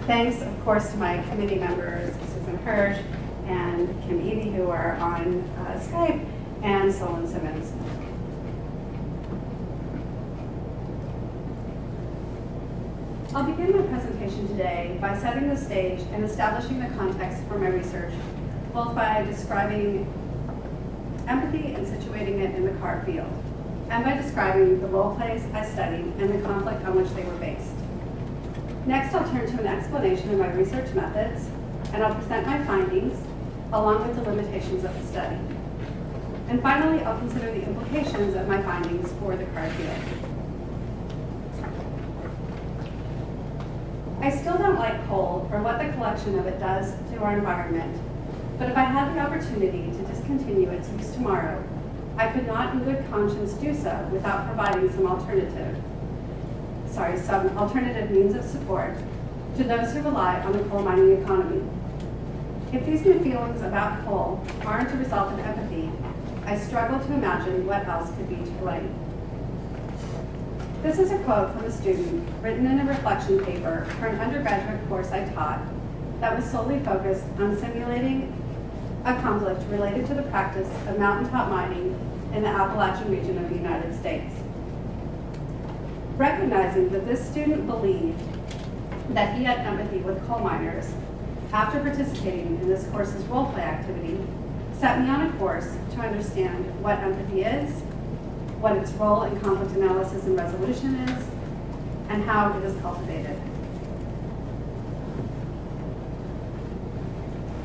Thanks, of course, to my committee members, Susan Hirsch and Kim Eby, who are on Skype, and Solon Simmons. I'll begin my presentation today by setting the stage and establishing the context for my research, both by describing empathy and situating it in the CAR field, and by describing the role plays I studied and the conflict on which they were based. Next, I'll turn to an explanation of my research methods, and I'll present my findings, along with the limitations of the study. And finally, I'll consider the implications of my findings for the CAR field. I still don't like coal or what the collection of it does to our environment, but if I had the opportunity to discontinue its use tomorrow, I could not in good conscience do so without providing some alternative means of support to those who rely on the coal mining economy. If these new feelings about coal aren't a result of empathy, I struggle to imagine what else could be to blame. This is a quote from a student written in a reflection paper for an undergraduate course I taught that was solely focused on simulating a conflict related to the practice of mountaintop mining in the Appalachian region of the United States. Recognizing that this student believed that he had empathy with coal miners after participating in this course's role-play activity, set me on a course to understand what empathy is, what its role in conflict analysis and resolution is, and how it is cultivated.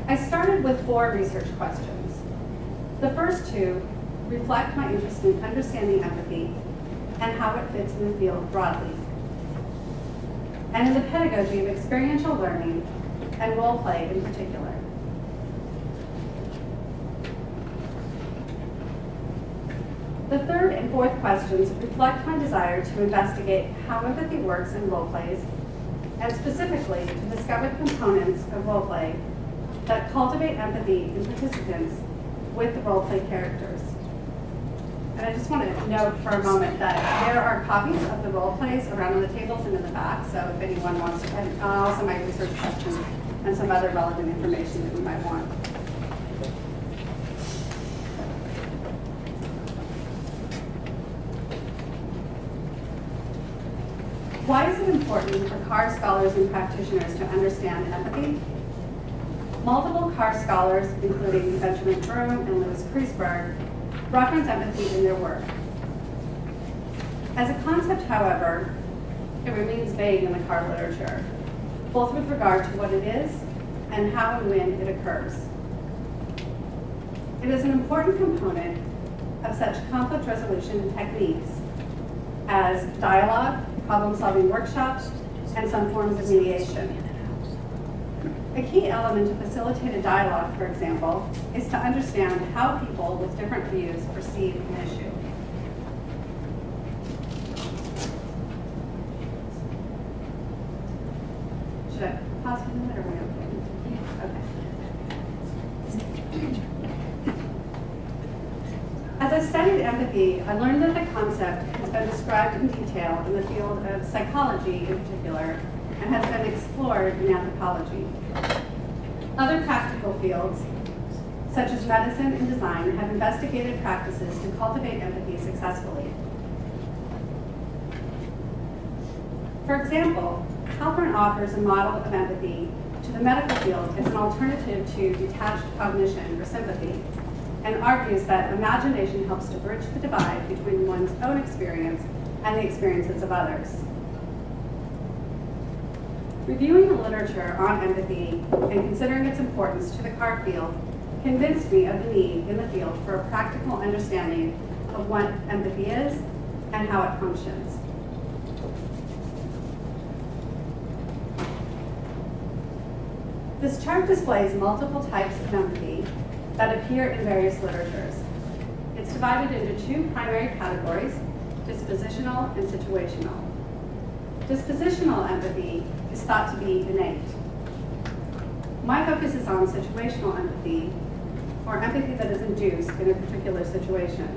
I started with 4 research questions. The first 2 reflect my interest in understanding empathy and how it fits in the field broadly, and in the pedagogy of experiential learning and role play in particular. The third and fourth questions reflect my desire to investigate how empathy works in role plays, and specifically to discover the components of role play that cultivate empathy in participants with the role play characters. And I just want to note for a moment that there are copies of the role plays around on the tables and in the back, so if anyone wants to, and also my research questions and some other relevant information that you might want. Why is it important for CAR scholars and practitioners to understand empathy? Multiple CAR scholars, including Benjamin Broom and Louis Kreisberg, reference empathy in their work. As a concept, however, it remains vague in the CAR literature, both with regard to what it is and how and when it occurs. It is an important component of such conflict resolution techniques as dialogue, problem-solving workshops, and some forms of mediation. A key element of facilitated dialogue, for example, is to understand how people with different views perceive an issue. Should I pause for a minute, or are we okay? As I studied empathy, I learned that the concept has been described in detail in the field of psychology in particular, and has been explored in anthropology. Other practical fields, such as medicine and design, have investigated practices to cultivate empathy successfully. For example, Halpern offers a model of empathy to the medical field as an alternative to detached cognition or sympathy, and argues that imagination helps to bridge the divide between one's own experience and the experiences of others. Reviewing the literature on empathy and considering its importance to the CAR field convinced me of the need in the field for a practical understanding of what empathy is and how it functions. This chart displays multiple types of empathy that appear in various literatures. It's divided into 2 primary categories, dispositional and situational. Dispositional empathy is thought to be innate. My focus is on situational empathy, or empathy that is induced in a particular situation.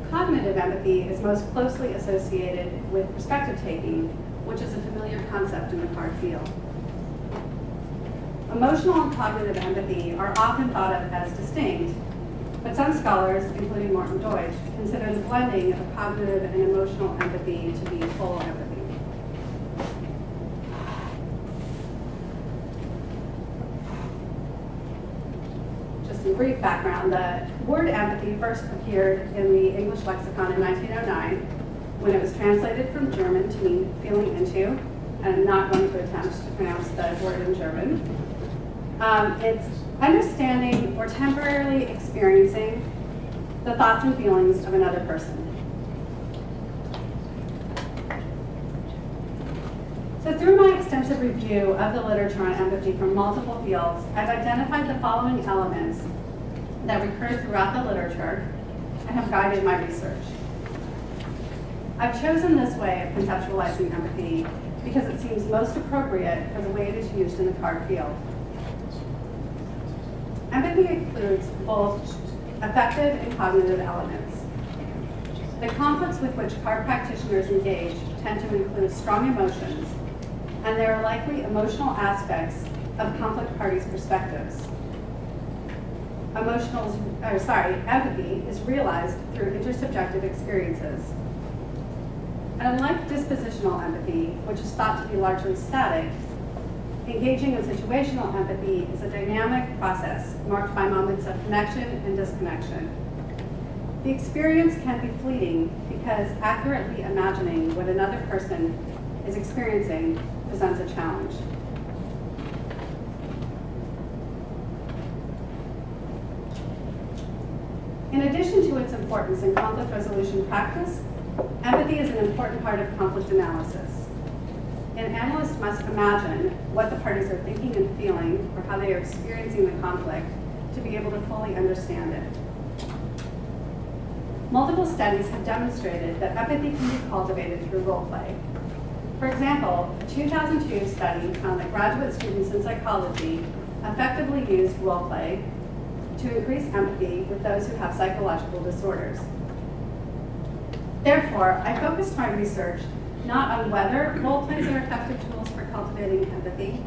Cognitive empathy is most closely associated with perspective taking, which is a familiar concept in the CARD field. Emotional and cognitive empathy are often thought of as distinct, but some scholars, including Martin Deutsch, consider the blending of cognitive and emotional empathy to be full empathy. Just in brief background, the word empathy first appeared in the English lexicon in 1909 when it was translated from German to mean feeling into, and I'm not going to attempt to pronounce the word in German. It's understanding or temporarily experiencing the thoughts and feelings of another person. So through my extensive review of the literature on empathy from multiple fields, I've identified the following elements that recur throughout the literature and have guided my research. I've chosen this way of conceptualizing empathy because it seems most appropriate for the way it is used in the CARD field. Empathy includes both affective and cognitive elements. The conflicts with which CARD practitioners engage tend to include strong emotions, and there are likely emotional aspects of conflict parties' perspectives. Empathy is realized through intersubjective experiences. And unlike dispositional empathy, which is thought to be largely static, engaging in situational empathy is a dynamic process marked by moments of connection and disconnection. The experience can be fleeting because accurately imagining what another person is experiencing presents a challenge. In addition to its importance in conflict resolution practice, empathy is an important part of conflict analysis. An analyst must imagine what the parties are thinking and feeling, or how they are experiencing the conflict, to be able to fully understand it. Multiple studies have demonstrated that empathy can be cultivated through role play. For example, a 2002 study found that graduate students in psychology effectively used role play to increase empathy with those who have psychological disorders. Therefore, I focused my research not on whether role plays are effective tools for cultivating empathy,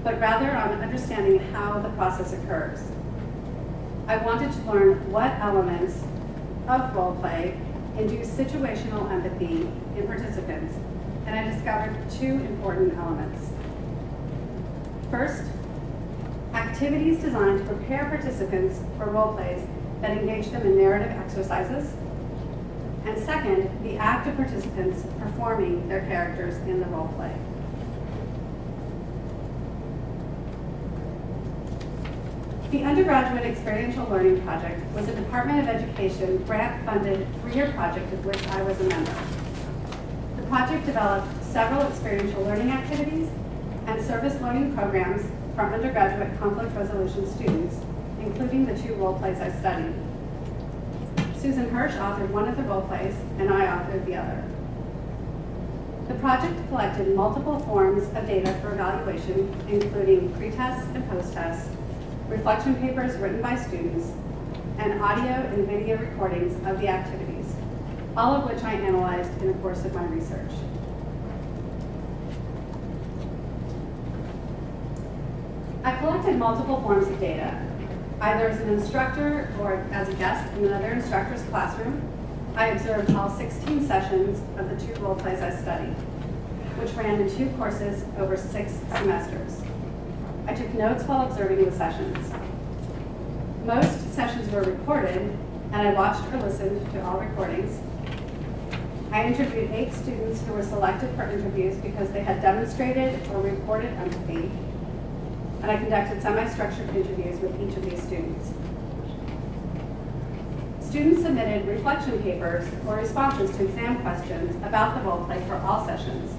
but rather on understanding how the process occurs. I wanted to learn what elements of role play induce situational empathy in participants, and I discovered two important elements. First, activities designed to prepare participants for role plays that engage them in narrative exercises. And second, the act of participants performing their characters in the role play. The Undergraduate Experiential Learning Project was a Department of Education grant-funded 3-year project of which I was a member. The project developed several experiential learning activities and service learning programs for undergraduate conflict resolution students, including the 2 role plays I studied. Susan Hirsch authored one of the role plays, and I authored the other. The project collected multiple forms of data for evaluation, including pre-tests and post-tests, reflection papers written by students, and audio and video recordings of the activities, all of which I analyzed in the course of my research. I collected multiple forms of data, either as an instructor or as a guest in another instructor's classroom. I observed all 16 sessions of the 2 role plays I studied, which ran in 2 courses over 6 semesters. I took notes while observing the sessions. Most sessions were recorded, and I watched or listened to all recordings. I interviewed 8 students who were selected for interviews because they had demonstrated or reported empathy, and I conducted semi-structured interviews with each of these students. Students submitted reflection papers or responses to exam questions about the role play for all sessions.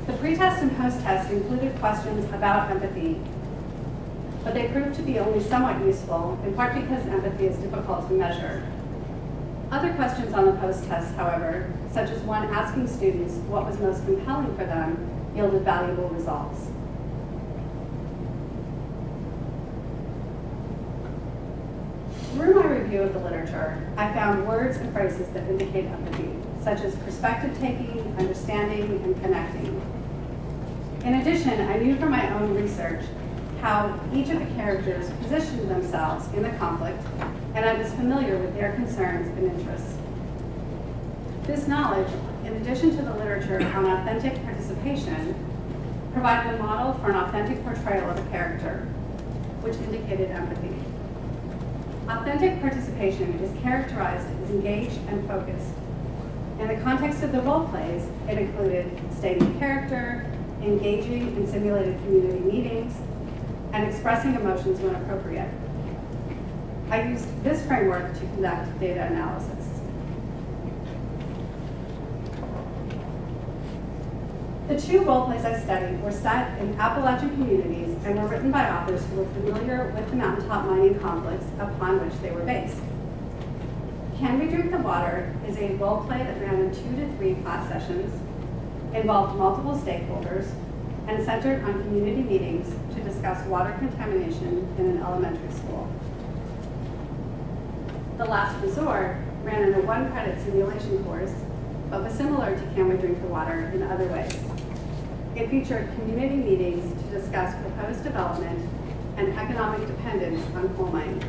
The pre-test and post-test included questions about empathy, but they proved to be only somewhat useful, in part because empathy is difficult to measure. Other questions on the post-test, however, such as one asking students what was most compelling for them, yielded valuable results. Through my review of the literature, I found words and phrases that indicate empathy. such as perspective taking, understanding, and connecting. In addition, I knew from my own research how each of the characters positioned themselves in the conflict, and I was familiar with their concerns and interests. This knowledge, in addition to the literature on authentic participation, provided a model for an authentic portrayal of a character, which indicated empathy. Authentic participation is characterized as engaged and focused. In the context of the role plays, it included stating character, engaging in simulated community meetings, and expressing emotions when appropriate. I used this framework to conduct data analysis. The two role plays I studied were set in Appalachian communities and were written by authors who were familiar with the mountaintop mining conflicts upon which they were based. Can We Drink the Water is a role play that ran in 2 to 3 class sessions, involved multiple stakeholders, and centered on community meetings to discuss water contamination in an elementary school. The Last Resort ran in a 1-credit simulation course, but was similar to Can We Drink the Water in other ways. It featured community meetings to discuss proposed development and economic dependence on coal mining.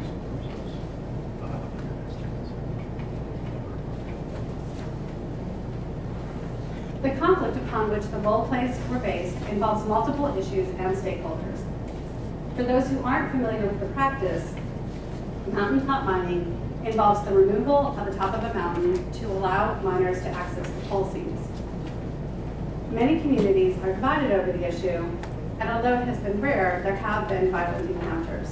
The conflict upon which the role plays were based involves multiple issues and stakeholders. For those who aren't familiar with the practice, mountaintop mining involves the removal of the top of a mountain to allow miners to access the coal seams. Many communities are divided over the issue, and although it has been rare, there have been violent encounters.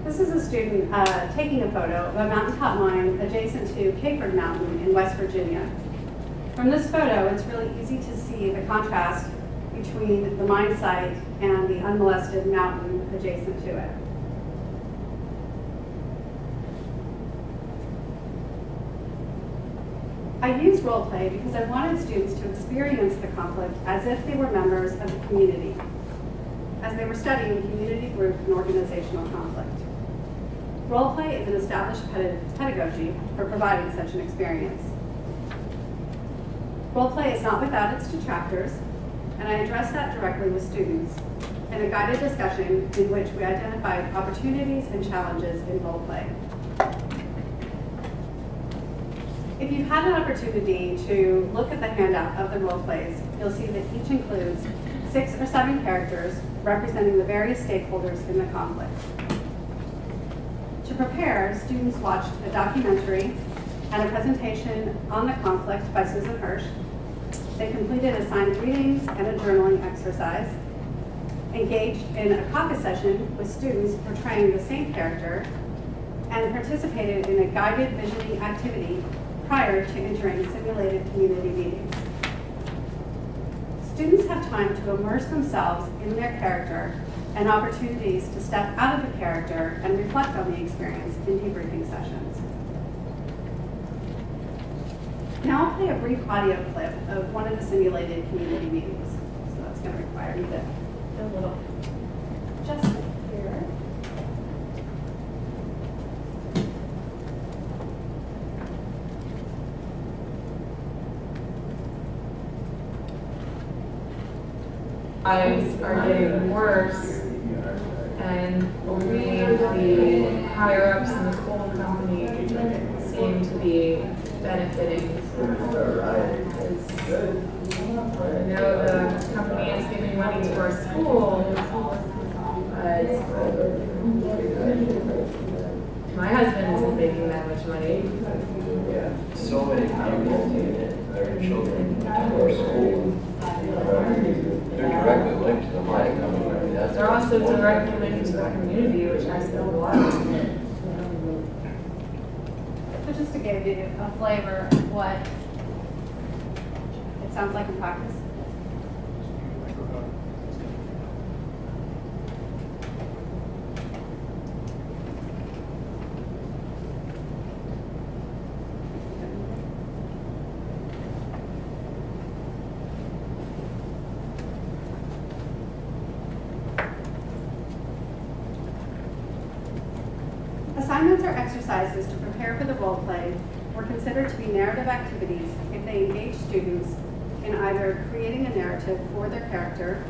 This is a student taking a photo of a mountaintop mine adjacent to Caford Mountain in West Virginia. From this photo, it's really easy to see the contrast between the mine site and the unmolested mountain adjacent to it. I used role play because I wanted students to experience the conflict as if they were members of the community, as they were studying community group and organizational conflict. Role play is an established pedagogy for providing such an experience. Role play is not without its detractors, and I addressed that directly with students in a guided discussion in which we identified opportunities and challenges in role play. If you've had an opportunity to look at the handout of the role plays, you'll see that each includes 6 or 7 characters representing the various stakeholders in the conflict. To prepare, students watched a documentary and a presentation on the conflict by Susan Hirsch. They completed assigned readings and a journaling exercise, engaged in a caucus session with students portraying the same character, and participated in a guided visioning activity prior to entering simulated community meetings. Students have time to immerse themselves in their character and opportunities to step out of the character and reflect on the experience in debriefing sessions. Now I'll play a brief audio clip of one of the simulated community meetings. So that's going to require me to do a little adjustment here. Lives are getting worse, and we, the higher-ups in the coal company, seem to be benefiting. I know the company is giving money to our school, but my husband isn't making that much money. So many people, their children, to our school. They're directly linked to the mining company. I mean, They're also directly linked to the community, which I spend a lot on. So just to give you a flavor of what it sounds like in practice. assignments or exercises to prepare for the role play were considered to be narrative activities if they engage students in either creating a narrative for their character,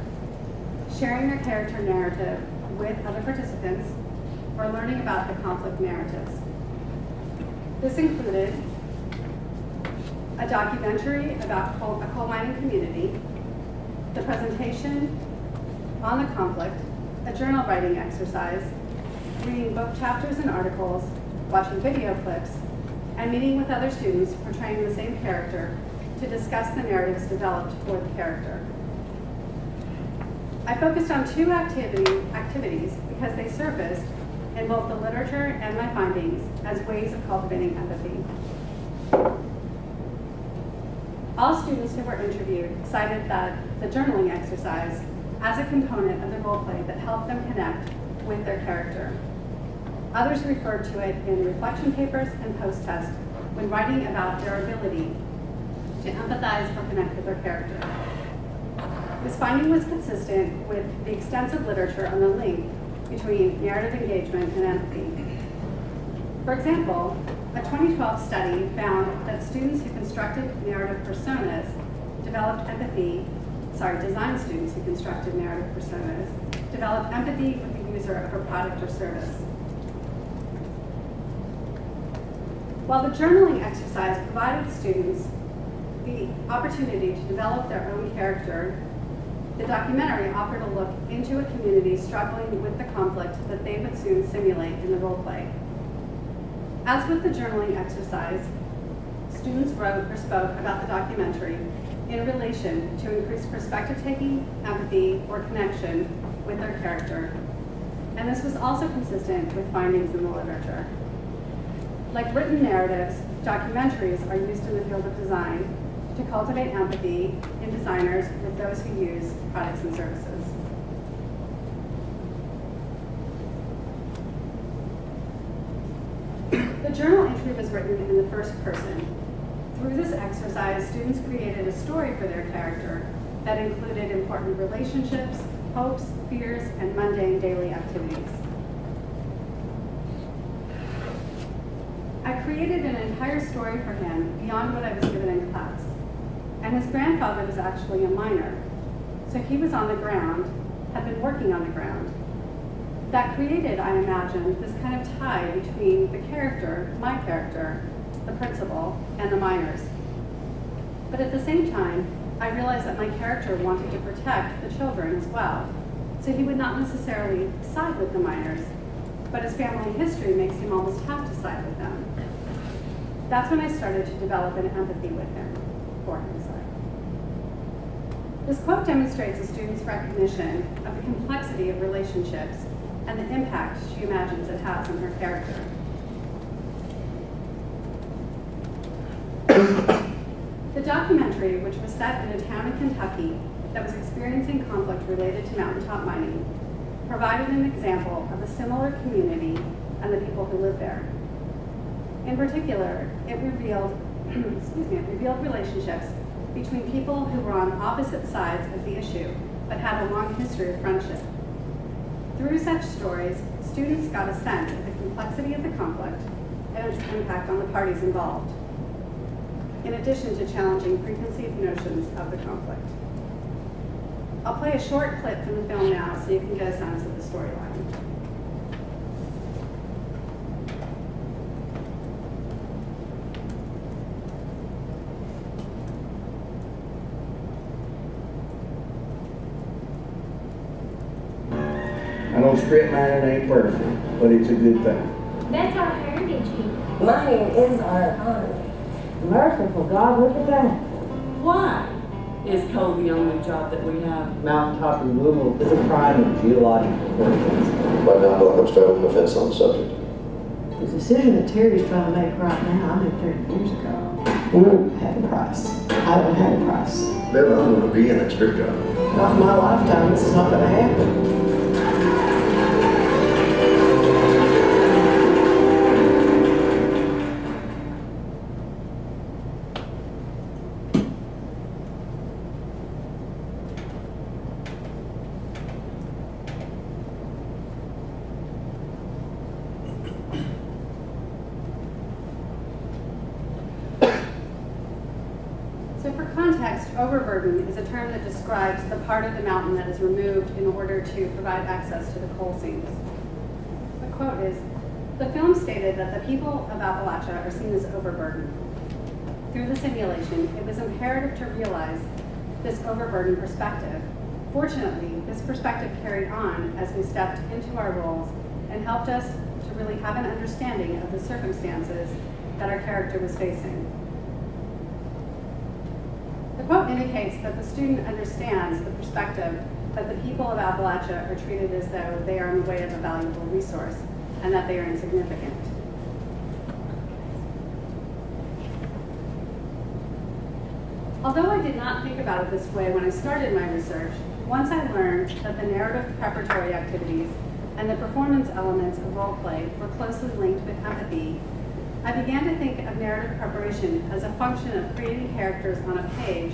sharing their character narrative with other participants, or learning about the conflict narratives. This included a documentary about a coal mining community, the presentation on the conflict, a journal writing exercise, reading book chapters and articles, watching video clips, and meeting with other students portraying the same character to discuss the narratives developed for the character. I focused on two activities because they surfaced in both the literature and my findings as ways of cultivating empathy. All students who were interviewed cited that the journaling exercise as a component of the role play that helped them connect with their character. Others referred to it in reflection papers and post-test when writing about their ability to empathize or connect with their character. This finding was consistent with the extensive literature on the link between narrative engagement and empathy. For example, a 2012 study found that students who constructed narrative personas design students who constructed narrative personas developed empathy with the user of a product or service. While the journaling exercise provided students the opportunity to develop their own character, the documentary offered a look into a community struggling with the conflict that they would soon simulate in the role play. As with the journaling exercise, students wrote or spoke about the documentary in relation to increased perspective-taking, empathy, or connection with their character. And this was also consistent with findings in the literature. Like written narratives, documentaries are used in the field of design to cultivate empathy in designers with those who use products and services. The journal entry was written in the first person. Through this exercise, students created a story for their character that included important relationships, hopes, fears, and mundane daily activities. I created an entire story for him beyond what I was given in class. And his grandfather was actually a miner. So he was on the ground, had been working on the ground. That created, I imagine, this kind of tie between the character, my character, the principal, and the miners. But at the same time, I realized that my character wanted to protect the children as well. So he would not necessarily side with the miners, but his family history makes him almost have to side with them. That's when I started to develop an empathy with him, for him, sorry. This quote demonstrates a student's recognition of the complexity of relationships and the impact she imagines it has on her character. The documentary, which was set in a town in Kentucky that was experiencing conflict related to mountaintop mining, provided an example of a similar community and the people who live there. In particular, it revealed relationships between people who were on opposite sides of the issue, but had a long history of friendship. Through such stories, students got a sense of the complexity of the conflict and its impact on the parties involved, in addition to challenging preconceived notions of the conflict. I'll play a short clip from the film now so you can get a sense of the storyline. I know strip mining ain't perfect, but it's a good thing. That's our heritage here. Mining is our economy. Merciful God, look at that. Why is coal the only job that we have? Mountaintop removal is a crime of geological proportions. Right now, I feel like I'm straddling the fence on the subject. The decision that Terry's trying to make right now, I made 30 years ago. We don't have a price. I don't have a price. Then I'm going to be in that strip job. Not in my lifetime, this is not going to happen. So for context, overburden is a term that describes the part of the mountain that is removed in order to provide access to the coal seams. The quote is, "The film stated that the people of Appalachia are seen as overburdened. Through the simulation, it was imperative to realize this overburdened perspective. Fortunately, this perspective carried on as we stepped into our roles and helped us to really have an understanding of the circumstances that our character was facing." The quote indicates that the student understands the perspective that the people of Appalachia are treated as though they are in the way of a valuable resource and that they are insignificant. Although I did not think about it this way when I started my research, once I learned that the narrative preparatory activities and the performance elements of role play were closely linked with empathy, I began to think of narrative preparation as a function of creating characters on a page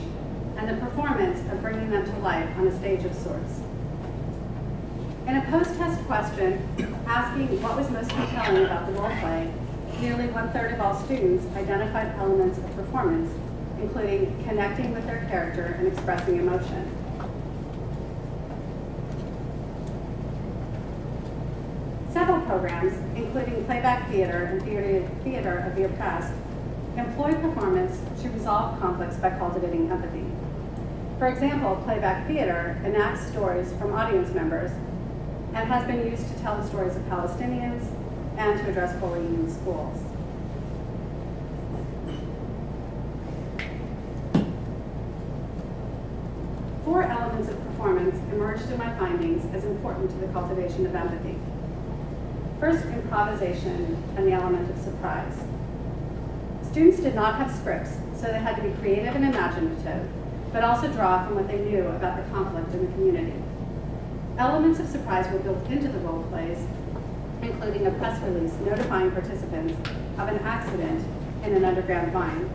and the performance of bringing them to life on a stage of sorts. In a post-test question asking what was most compelling about the role play, nearly 1/3 of all students identified elements of performance, including connecting with their character and expressing emotion. Several programs, including playback theater and theater of the oppressed, employ performance to resolve conflicts by cultivating empathy. For example, playback theater enacts stories from audience members and has been used to tell the stories of Palestinians and to address bullying in schools. Four elements of performance emerged in my findings as important to the cultivation of empathy. First, improvisation and the element of surprise. Students did not have scripts, so they had to be creative and imaginative, but also draw from what they knew about the conflict in the community. Elements of surprise were built into the role plays, including a press release notifying participants of an accident in an underground mine.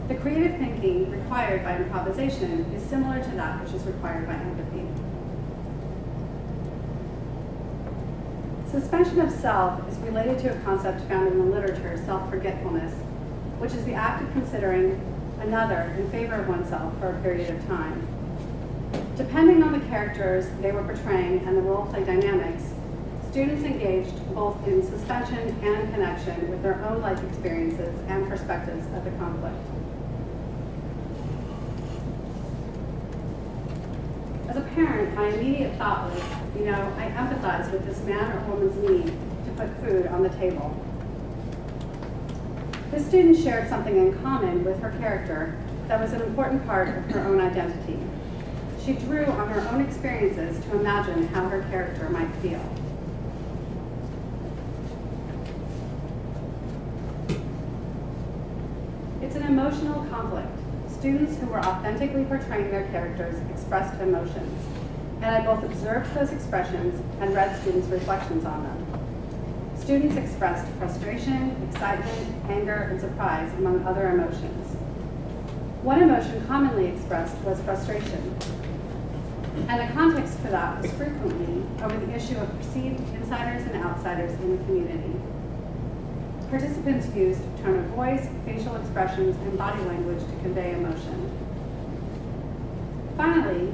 The creative thinking required by improvisation is similar to that which is required by empathy. Suspension of self is related to a concept found in the literature, self-forgetfulness, which is the act of considering another in favor of oneself for a period of time. Depending on the characters they were portraying and the role play dynamics, students engaged both in suspension and connection with their own life experiences and perspectives of the conflict. As a parent, my immediate thought was, I empathize with this man or woman's need to put food on the table. This student shared something in common with her character that was an important part of her own identity. She drew on her own experiences to imagine how her character might feel. It's an emotional conflict. Students who were authentically portraying their characters expressed emotions, and I both observed those expressions and read students' reflections on them. Students expressed frustration, excitement, anger, and surprise, among other emotions. One emotion commonly expressed was frustration, and the context for that was frequently over the issue of perceived insiders and outsiders in the community. Participants used tone of voice, facial expressions, and body language to convey emotion. Finally,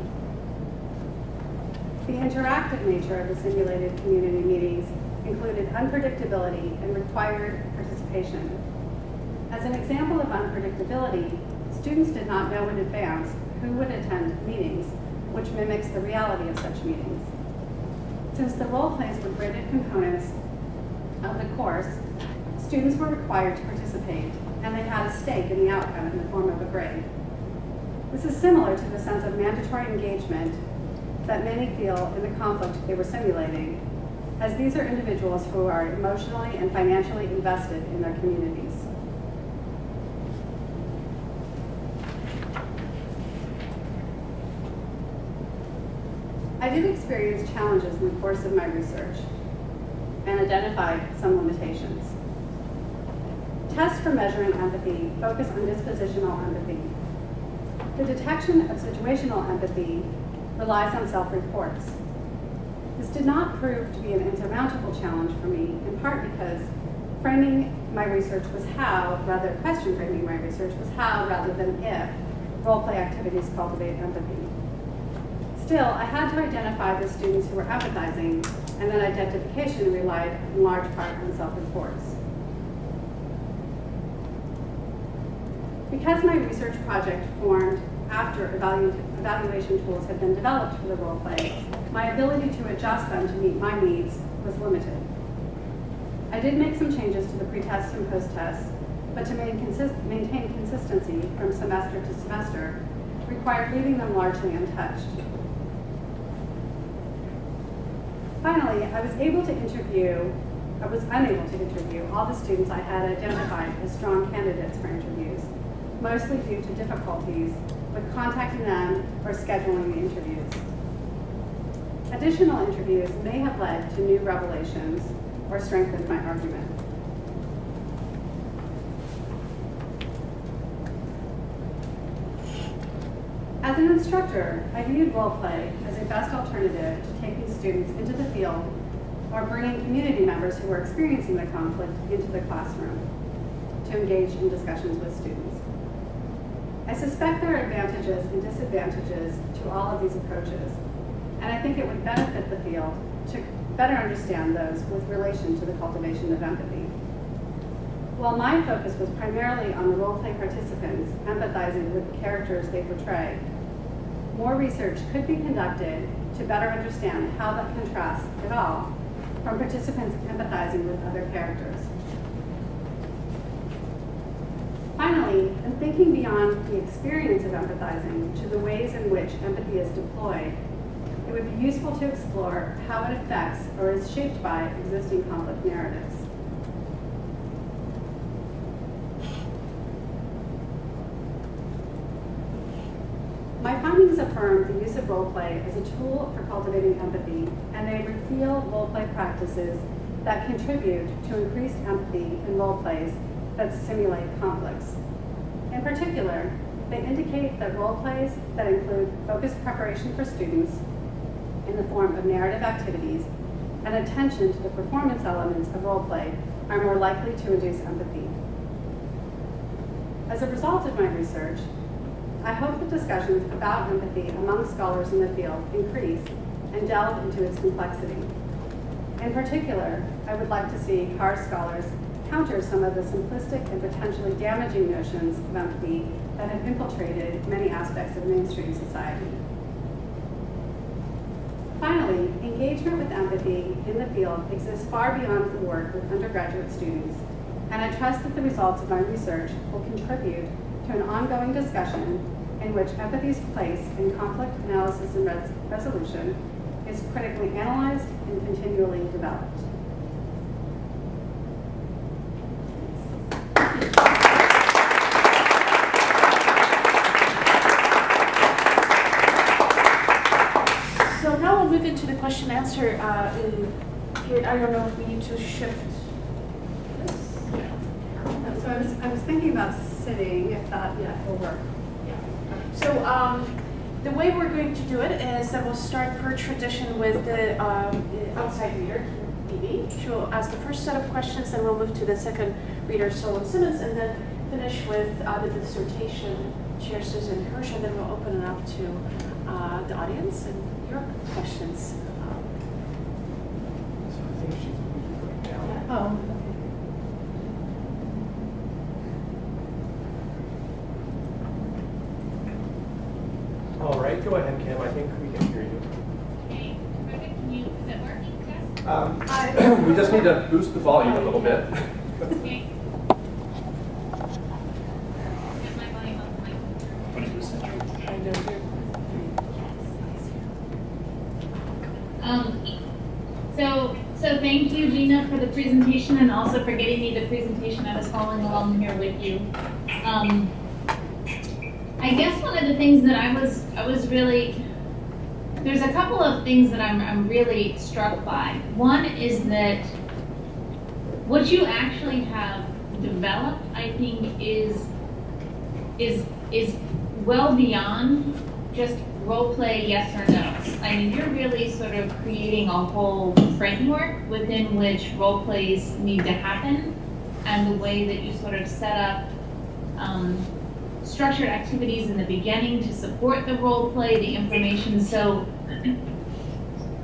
the interactive nature of the simulated community meetings included unpredictability and required participation. As an example of unpredictability, students did not know in advance who would attend meetings, which mimics the reality of such meetings. Since the role plays were graded components of the course, students were required to participate, and they had a stake in the outcome in the form of a grade. This is similar to the sense of mandatory engagement that many feel in the conflict they were simulating, as these are individuals who are emotionally and financially invested in their communities. I did experience challenges in the course of my research and identified some limitations. Tests for measuring empathy focus on dispositional empathy. The detection of situational empathy relies on self-reports. This did not prove to be an insurmountable challenge for me, in part because question framing my research was how rather than if role-play activities cultivate empathy. Still, I had to identify the students who were empathizing, and that identification relied in large part on self-reports. Because my research project formed after evaluation tools had been developed for the role play, my ability to adjust them to meet my needs was limited. I did make some changes to the pretest and post-test, but to maintain consistency from semester to semester required leaving them largely untouched. Finally, I was unable to interview all the students I had identified as strong candidates for interviews, mostly due to difficulties with contacting them or scheduling the interviews. Additional interviews may have led to new revelations or strengthened my argument. As an instructor, I viewed role play as a best alternative to taking students into the field or bringing community members who were experiencing the conflict into the classroom to engage in discussions with students. I suspect there are advantages and disadvantages to all of these approaches, and I think it would benefit the field to better understand those with relation to the cultivation of empathy. While my focus was primarily on the role-play participants empathizing with the characters they portray, more research could be conducted to better understand how that contrasts, if at all, from participants empathizing with other characters. Finally, in thinking beyond the experience of empathizing to the ways in which empathy is deployed, it would be useful to explore how it affects or is shaped by existing conflict narratives. My findings affirm the use of role-play as a tool for cultivating empathy, and they reveal role-play practices that contribute to increased empathy in role-plays that simulate conflicts. In particular, they indicate that role-plays that include focused preparation for students in the form of narrative activities and attention to the performance elements of role-play are more likely to induce empathy. As a result of my research, I hope that discussions about empathy among scholars in the field increase and delve into its complexity. In particular, I would like to see CAR scholars counter some of the simplistic and potentially damaging notions of empathy that have infiltrated many aspects of mainstream society. Finally, engagement with empathy in the field exists far beyond the work with undergraduate students, and I trust that the results of my research will contribute to an ongoing discussion in which empathy's place in conflict analysis and resolution is critically analyzed and continually developed. So now we'll move into the question and answer period. I don't know if we need to shift this. So I was thinking about sitting, if that will work. So the way we're going to do it is that we'll start per tradition with the outside reader, Eby. She'll ask the first set of questions, then we'll move to the second reader, Solon Simmons, and then finish with the dissertation chair, Susan Hirsch, and then we'll open it up to the audience and your questions. So I think she's moving down. Oh. All right, go ahead, Kim. I think we can hear you. Okay, perfect. Is it working, Jess? We just need to boost the volume a little bit. Okay. Get my volume up, Mike. 20%. I know you're. So thank you, Gina, for the presentation and also for getting me the presentation. I was following along here with you. I guess one of the things that I was really, there's a couple of things that I'm really struck by. One is that what you actually have developed, I think, is well beyond just role play yes or no. I mean, you're really sort of creating a whole framework within which role plays need to happen, and the way that you sort of set up structured activities in the beginning to support the role play, the information. So,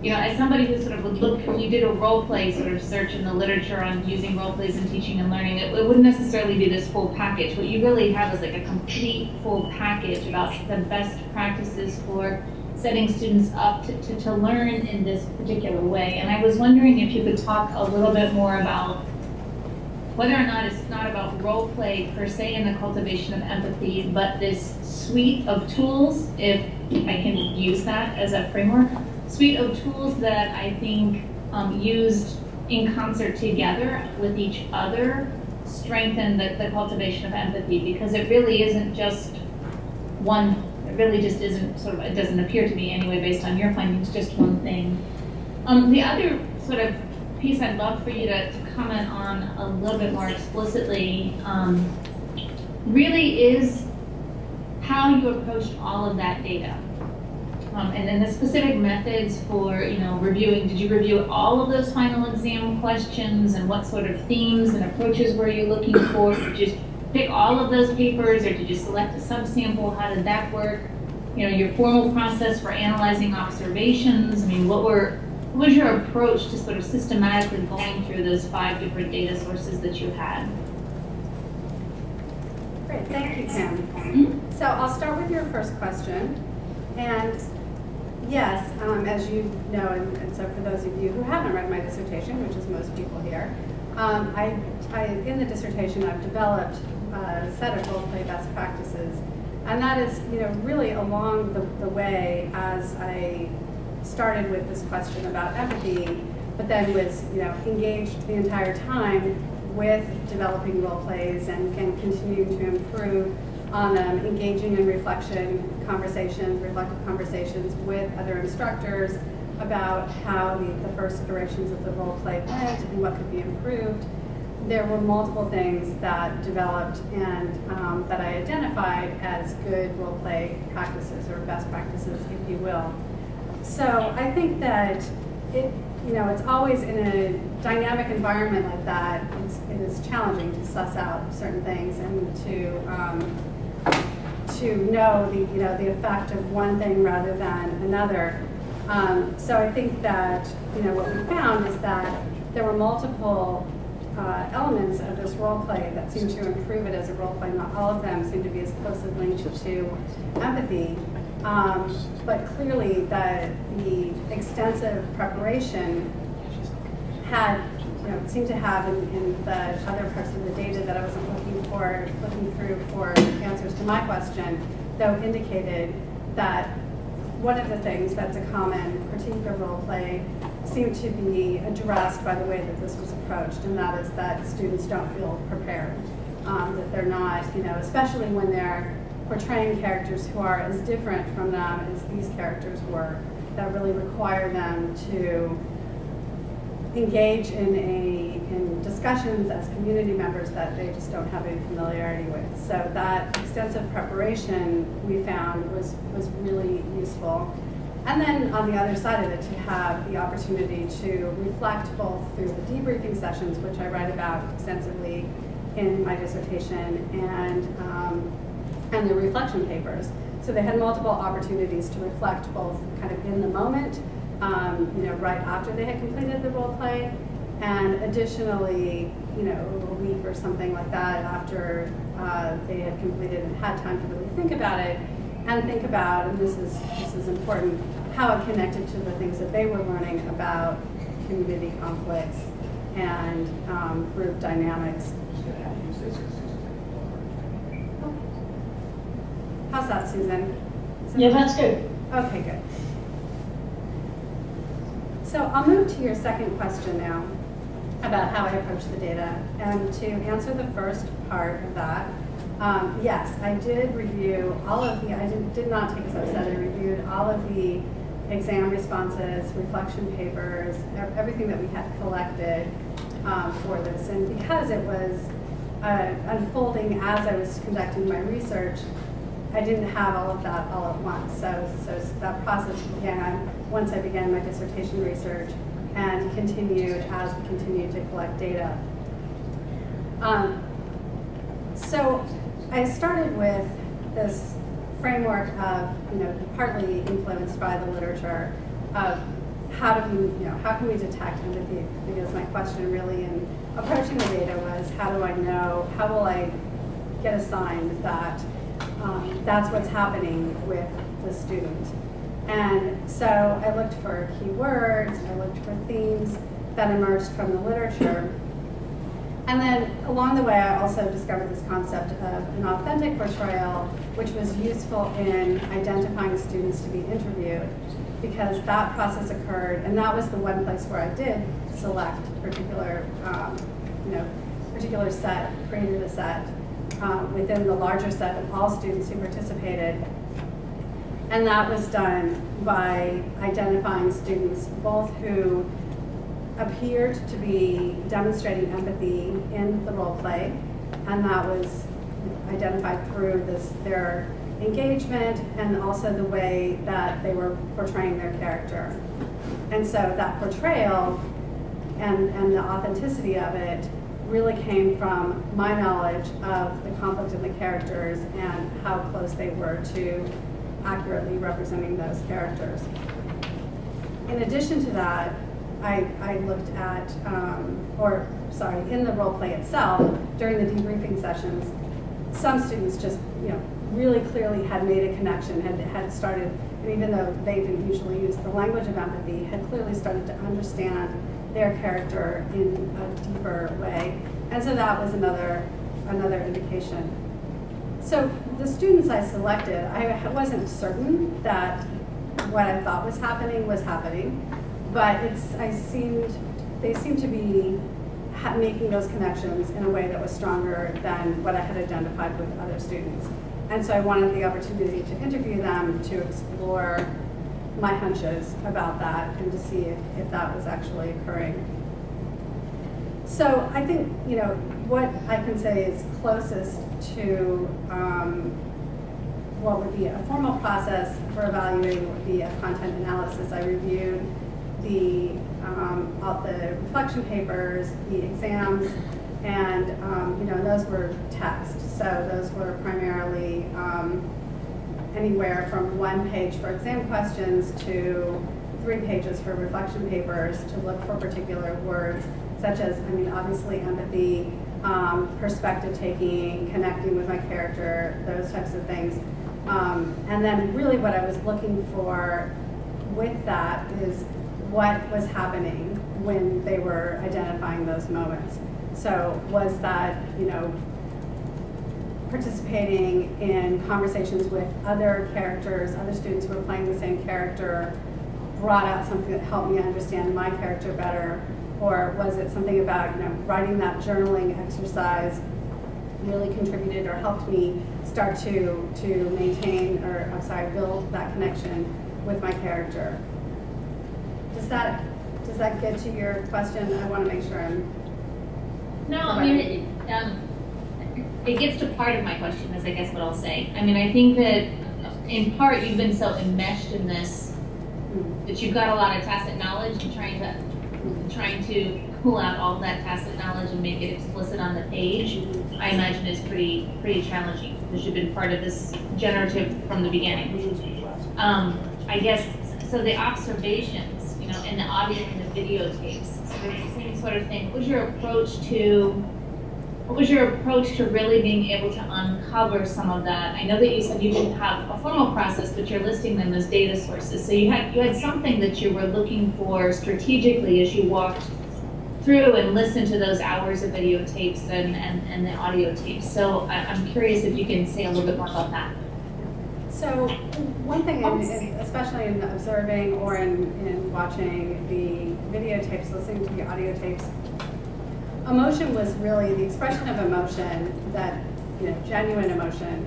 you know, as somebody who sort of would look, if you did a role play sort of search in the literature on using role plays in teaching and learning, it wouldn't necessarily be this full package. What you really have is like a complete full package about the best practices for setting students up to learn in this particular way. And I was wondering if you could talk a little bit more about whether or not it's not about role play per se in the cultivation of empathy, but this suite of tools, if I can use that as a framework, suite of tools that I think used in concert together with each other strengthen the cultivation of empathy, because it really isn't just one, it really just isn't sort of, it doesn't appear to be anyway based on your findings, just one thing. The other sort of piece I'd love for you to comment on a little bit more explicitly really is how you approached all of that data. And then the specific methods for, you know, reviewing. Did you review all of those final exam questions, and what sort of themes and approaches were you looking for? Did you pick all of those papers, or did you select a subsample? How did that work? You know, your formal process for analyzing observations. I mean, what was your approach to sort of systematically going through those 5 different data sources that you had? Great, thank you, Kim. So I'll start with your first question. And yes, as you know, and so for those of you who haven't read my dissertation, which is most people here, in the dissertation I've developed a set of role play best practices, and that is, you know, really along the way as I started with this question about empathy, but then was, you know, engaged the entire time with developing role plays and continuing to improve on them, engaging in reflective conversations with other instructors about how the first iterations of the role play went and what could be improved. There were multiple things that developed and that I identified as good role play practices, or best practices, if you will. So I think that it's always in a dynamic environment like that, it is challenging to suss out certain things and to know the effect of one thing rather than another. So I think that what we found is that there were multiple elements of this role play that seemed to improve it as a role play. Not all of them seem to be as closely linked to empathy. But clearly the extensive preparation seemed to have in the other parts of the data that I wasn't looking through for answers to my question, though indicated that one of the things that's a common critique of role play seemed to be addressed by the way that this was approached, and that is that students don't feel prepared, that they're not, especially when they're portraying characters who are as different from them as these characters were, that really require them to engage in discussions as community members that they just don't have any familiarity with. So that extensive preparation we found was really useful. And then on the other side of it, to have the opportunity to reflect both through the debriefing sessions, which I write about extensively in my dissertation, and the reflection papers. So they had multiple opportunities to reflect both kind of in the moment, right after they had completed the role play, and additionally, a week or something like that after they had completed and had time to really think about it, and think about, and this is important, how it connected to the things that they were learning about community conflicts and group dynamics. How's that, Susan? Yeah, that's good. Okay, good. So I'll move to your second question now about how I approach the data. And to answer the first part of that, yes, I did review all of I did not take a subset. I reviewed all of the exam responses, reflection papers, everything that we had collected for this. And because it was unfolding as I was conducting my research, I didn't have all of that all at once. So that process began once I began my dissertation research and continued as we continued to collect data. So I started with this framework of, partly influenced by the literature of how can we detect empathy? Because my question really in approaching the data was, how will I get a sign that that's what's happening with the student? And so I looked for keywords, I looked for themes that emerged from the literature. And then along the way, I also discovered this concept of an authentic portrayal, which was useful in identifying students to be interviewed, because that process occurred, and that was the one place where I did select particular, particular set, created a set within the larger set of all students who participated. And that was done by identifying students both who appeared to be demonstrating empathy in the role play, and that was identified through their engagement and also the way that they were portraying their character. And so that portrayal and the authenticity of it really came from my knowledge of the conflict in the characters and how close they were to accurately representing those characters. In addition to that, I looked at, in the role play itself, during the debriefing sessions, some students just, really clearly had made a connection, had started, and even though they didn't usually use the language of empathy, had clearly started to understand their character in a deeper way. And so that was another indication. So the students I selected, I wasn't certain that what I thought was happening, but they seemed to be making those connections in a way that was stronger than what I had identified with other students. And so I wanted the opportunity to interview them, to explore my hunches about that, and to see if that was actually occurring. So I think, what I can say is closest to what would be a formal process for evaluating would be a content analysis. I reviewed all the reflection papers, the exams, and those were text. So those were primarily anywhere from 1 page for exam questions to 3 pages for reflection papers to look for particular words, such as, obviously empathy, perspective taking, connecting with my character, those types of things. And then really what I was looking for with that is what was happening when they were identifying those moments. So was that, participating in conversations with other characters, other students who were playing the same character, brought out something that helped me understand my character better? Or was it something about, writing that journaling exercise really contributed or helped me start to maintain, build that connection with my character? Does that get to your question? I want to make sure I'm... No, it gets to part of my question, is I guess what I'll say. I think that in part you've been so enmeshed in this that you've got a lot of tacit knowledge, and trying to pull out all of that tacit knowledge and make it explicit on the page, I imagine is pretty challenging, because you've been part of this generative from the beginning. I guess, so the observations, and the audio and the videotapes, so it's the same sort of thing. What was your approach to really being able to uncover some of that? I know that you said you didn't have a formal process, but you're listing them as data sources. So you had something that you were looking for strategically as you walked through and listened to those hours of videotapes and the audio tapes. So I'm curious if you can say a little bit more about that. So one thing, especially in observing or in watching the videotapes, listening to the audio tapes, emotion was really the expression of emotion, that genuine emotion,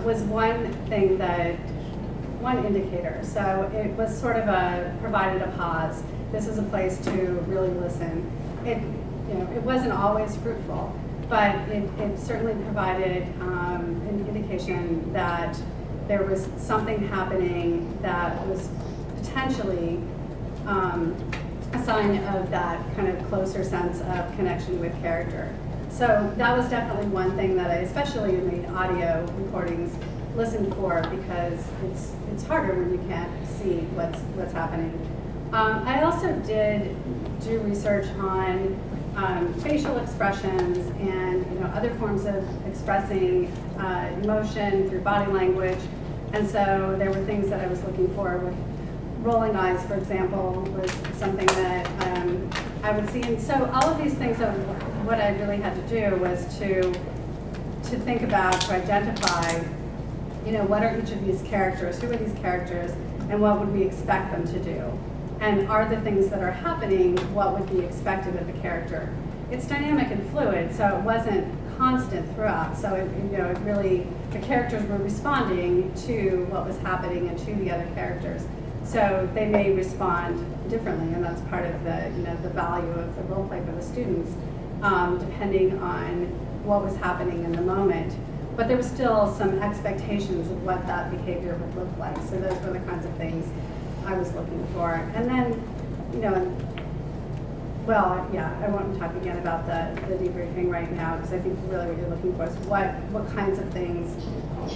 was one indicator. So it was sort of provided a pause. This is a place to really listen. It wasn't always fruitful, but it certainly provided an indication that there was something happening that was potentially a sign of that kind of closer sense of connection with character. So that was definitely one thing that I, especially in the audio recordings, listened for, because it's harder when you can't see what's happening. I also did do research on facial expressions and other forms of expressing emotion through body language, and so there were things that I was looking for. With rolling eyes, for example, was something that I would see. And so all of these things, what I really had to do was to think about, to identify, what are each of these characters, who are these characters, and what would we expect them to do? And are the things that are happening what would be expected of the character? It's dynamic and fluid, so it wasn't constant throughout. So it really, the characters were responding to what was happening and to the other characters. So they may respond differently, and that's part of the value of the role play for the students, depending on what was happening in the moment. But there was still some expectations of what that behavior would look like. So those were the kinds of things I was looking for. And then, well, yeah, I won't talk again about the debriefing right now, because I think really what you're looking for is what kinds of things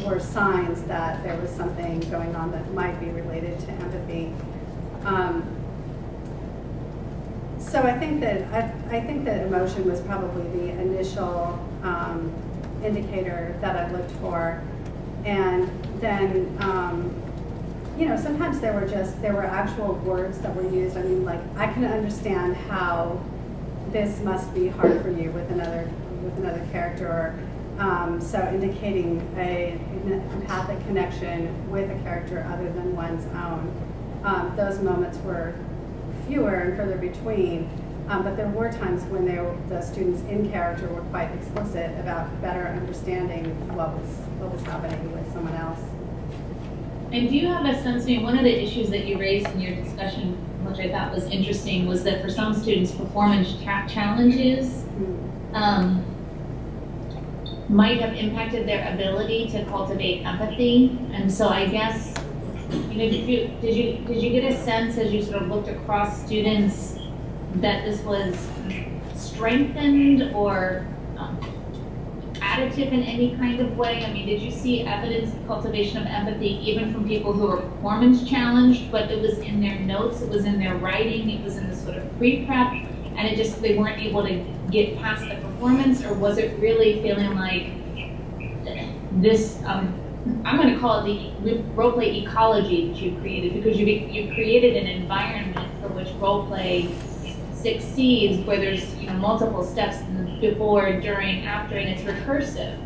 were signs that there was something going on that might be related to empathy. So I think that emotion was probably the initial indicator that I looked for, and then sometimes there were actual words that were used. I mean, like, I can understand how this must be hard for you with another character, or so indicating an empathic connection with a character other than one's own. Those moments were fewer and further between, but there were times when the students in character were quite explicit about better understanding what was happening with someone else. And do you have a sense, one of the issues that you raised in your discussion, which I thought was interesting, was that for some students, performance challenges might have impacted their ability to cultivate empathy. And so I guess, did you get a sense as you sort of looked across students that this was strengthened or additive in any kind of way? I mean, did you see evidence of cultivation of empathy even from people who were performance challenged, but it was in their notes, it was in their writing, it was in the sort of pre-prep, and they weren't able to get past the performance? Or was it really feeling like this, I'm going to call it the role-play ecology that you created, because you created an environment for which role-play succeeds, where there's multiple steps before, during, after, and it's recursive.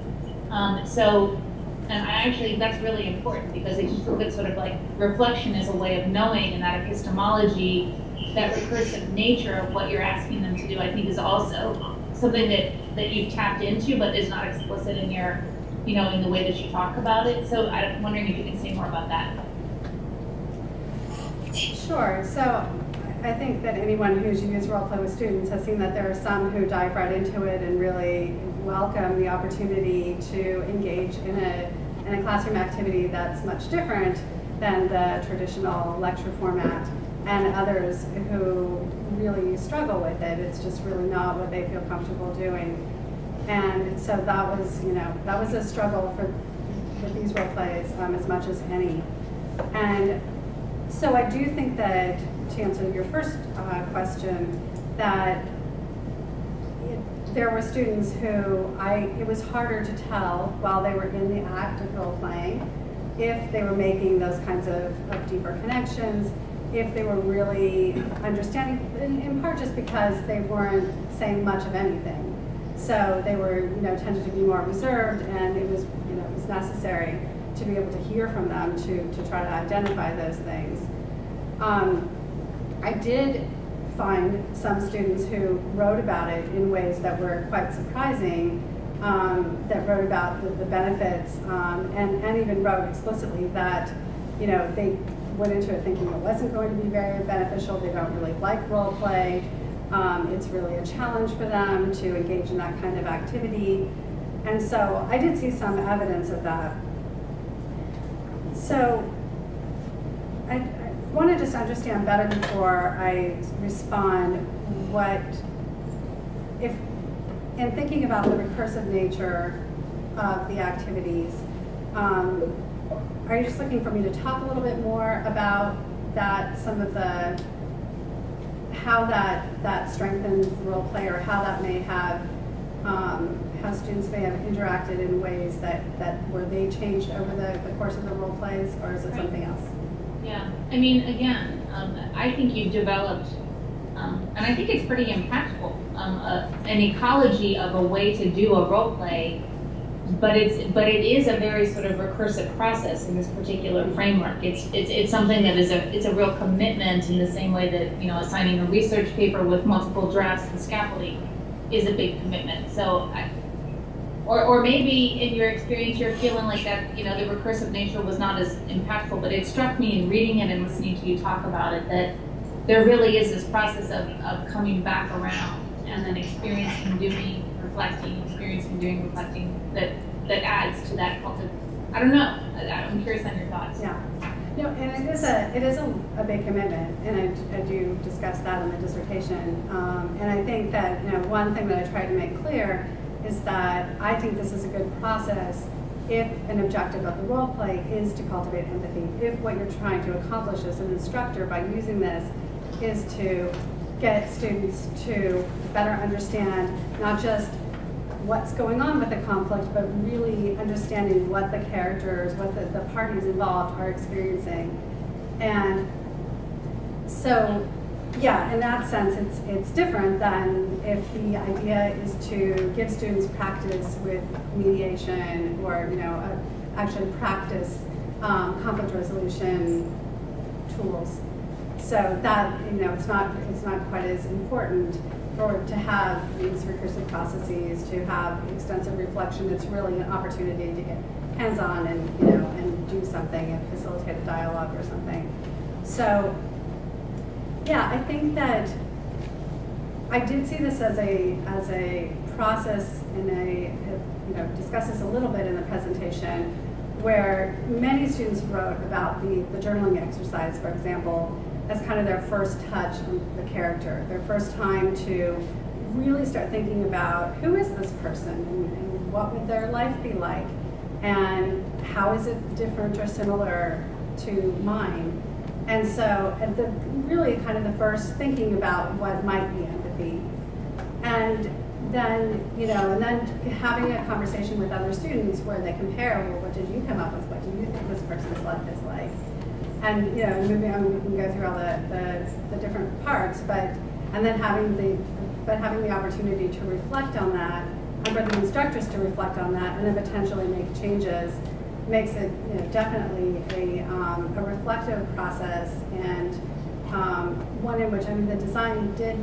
And I actually, that's really important, because it's sort of like reflection is a way of knowing, and that epistemology, that recursive nature of what you're asking them to do, I think is also something that you've tapped into, but is not explicit in your, in the way that you talk about it. So I'm wondering if you can say more about that. Sure. So I think that anyone who's used role play with students has seen that there are some who dive right into it and really welcome the opportunity to engage in a classroom activity that's much different than the traditional lecture format, and others who really struggle with it. It's just really not what they feel comfortable doing. And so that was a struggle with these role plays as much as any. And so I do think that, to answer your first question, that there were students who it was harder to tell while they were in the act of role playing if they were making those kinds of deeper connections, if they were really understanding, in part just because they weren't saying much of anything. So they were, tended to be more reserved, and it was necessary to be able to hear from them to try to identify those things. I did find some students who wrote about it in ways that were quite surprising, that wrote about the benefits, and even wrote explicitly that, they went into it thinking it wasn't going to be very beneficial. They don't really like role play. It's really a challenge for them to engage in that kind of activity. And so I did see some evidence of that. So I want to just understand better before I respond if in thinking about the recursive nature of the activities, are you just looking for me to talk a little bit more about that, some of the, how that strengthens role play, or how that may have, how students may have interacted in ways that where they changed over the course of the role plays, or is it something else? Yeah, I mean, again, I think you've developed, and I think it's pretty impactful, an ecology of a way to do a role play, but it is a very sort of recursive process in this particular framework. It's something that is a real commitment, in the same way that, you know, assigning a research paper with multiple drafts and scaffolding is a big commitment. So, or maybe in your experience you're feeling like that, you know, the recursive nature was not as impactful, but it struck me in reading it and listening to you talk about it that there really is this process of coming back around and then experiencing, doing, reflecting, experiencing, doing, reflecting, that adds to that culture. I don't know. I'm curious on your thoughts. Yeah. No, and it is a big commitment, and I do discuss that in the dissertation. And I think that, you know, one thing that I try to make clear is that I think this is a good process if an objective of the role play is to cultivate empathy. If what you're trying to accomplish as an instructor by using this is to get students to better understand not just what's going on with the conflict, but really understanding what the characters, what the parties involved are experiencing. And so, yeah, in that sense, it's different than if the idea is to give students practice with mediation, or, you know, actually practice conflict resolution tools. So that, you know, it's not quite as important to have these recursive processes, to have extensive reflection. It's really an opportunity to get hands-on and, you know, and do something and facilitate a dialogue or something. So, yeah, I think that I did see this as a process, you know, discuss this a little bit in the presentation, where many students wrote about the journaling exercise, for example, as kind of their first touch on the character, their first time to really start thinking about who is this person, and what would their life be like, and how is it different or similar to mine. And so at the really kind of the first thinking about what might be empathy. And then, you know, and then having a conversation with other students where they compare, well, what did you come up with? What do you think this person's life is like? And, you know, moving on, we can go through all the different parts, and then having the opportunity to reflect on that, and for the instructors to reflect on that, and then potentially make changes, makes it, you know, definitely a reflective process, and one in which, I mean, the design did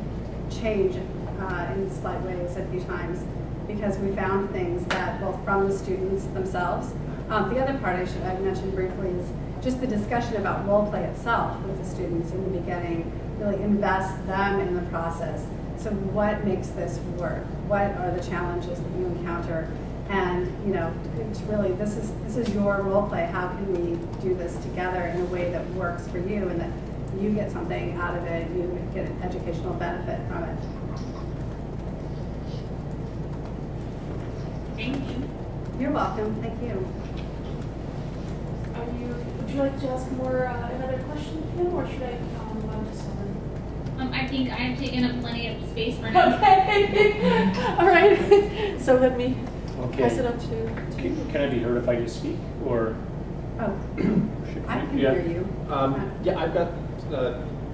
change in slight ways a few times, because we found things that both from the students themselves. The other part I mentioned briefly is just the discussion about role play itself with the students in the beginning, really invest them in the process. So what makes this work? What are the challenges that you encounter? And, you know, it's really, this is your role play. How can we do this together in a way that works for you, and that you get something out of it, you get an educational benefit from it? Thank you. You're welcome. Thank you. Would you like to ask more another question, Kim, or should I move on to Solon? I think I've taken up plenty of space for now. Okay. All right. So let me pass it on to you. Can I be heard if I just speak, or? Oh, I can hear you. Yeah, I've got.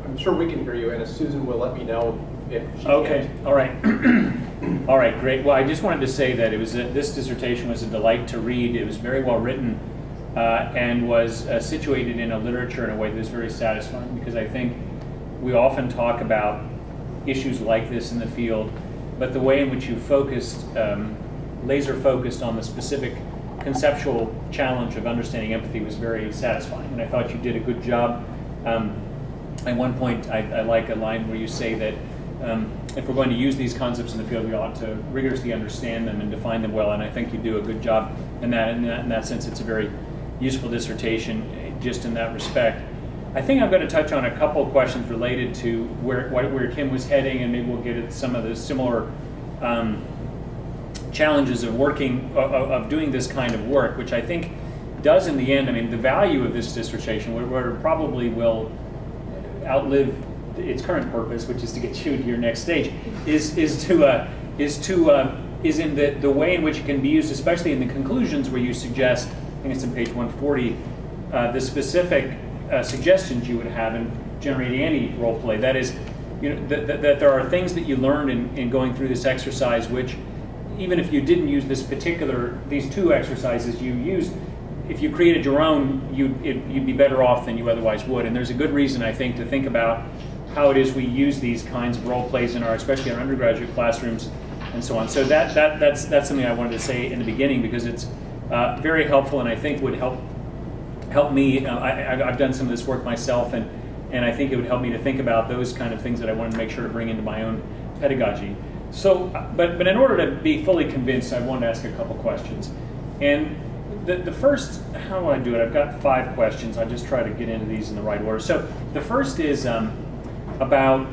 I'm sure we can hear you, and Susan will let me know if she Okay. can't. All right. All right. Great. Well, I just wanted to say that it was this dissertation was a delight to read. It was very well written. And was situated in a literature in a way that was very satisfying, because I think we often talk about issues like this in the field, but the way in which you focused, laser focused on the specific conceptual challenge of understanding empathy was very satisfying, and I thought you did a good job. At one point, I like a line where you say that if we're going to use these concepts in the field, we ought to rigorously understand them and define them well, and I think you do a good job in that. In that sense, it's a very useful dissertation just in that respect. I think I'm going to touch on a couple of questions related to where Kim was heading, and maybe we'll get at some of the similar challenges of working, of doing this kind of work, which I think does in the end, I mean, the value of this dissertation, where it probably will outlive its current purpose, which is to get you to your next stage, is in the way in which it can be used, especially in the conclusions where you suggest, I think it's on page 140, the specific suggestions you would have in generating any role play. That is, that there are things that you learned in going through this exercise, which even if you didn't use these two exercises you used, if you created your own, you'd be better off than you otherwise would. And there's a good reason, I think, to think about how it is we use these kinds of role plays in especially our undergraduate classrooms and so on. So that's something I wanted to say in the beginning, because it's very helpful, and I think would help me. I've done some of this work myself, and I think it would help me to think about those kind of things that I wanted to make sure to bring into my own pedagogy. So, but in order to be fully convinced, I wanted to ask a couple questions. And the first, how do I do it? I've got 5 questions. I'll just try to get into these in the right order. So the first is about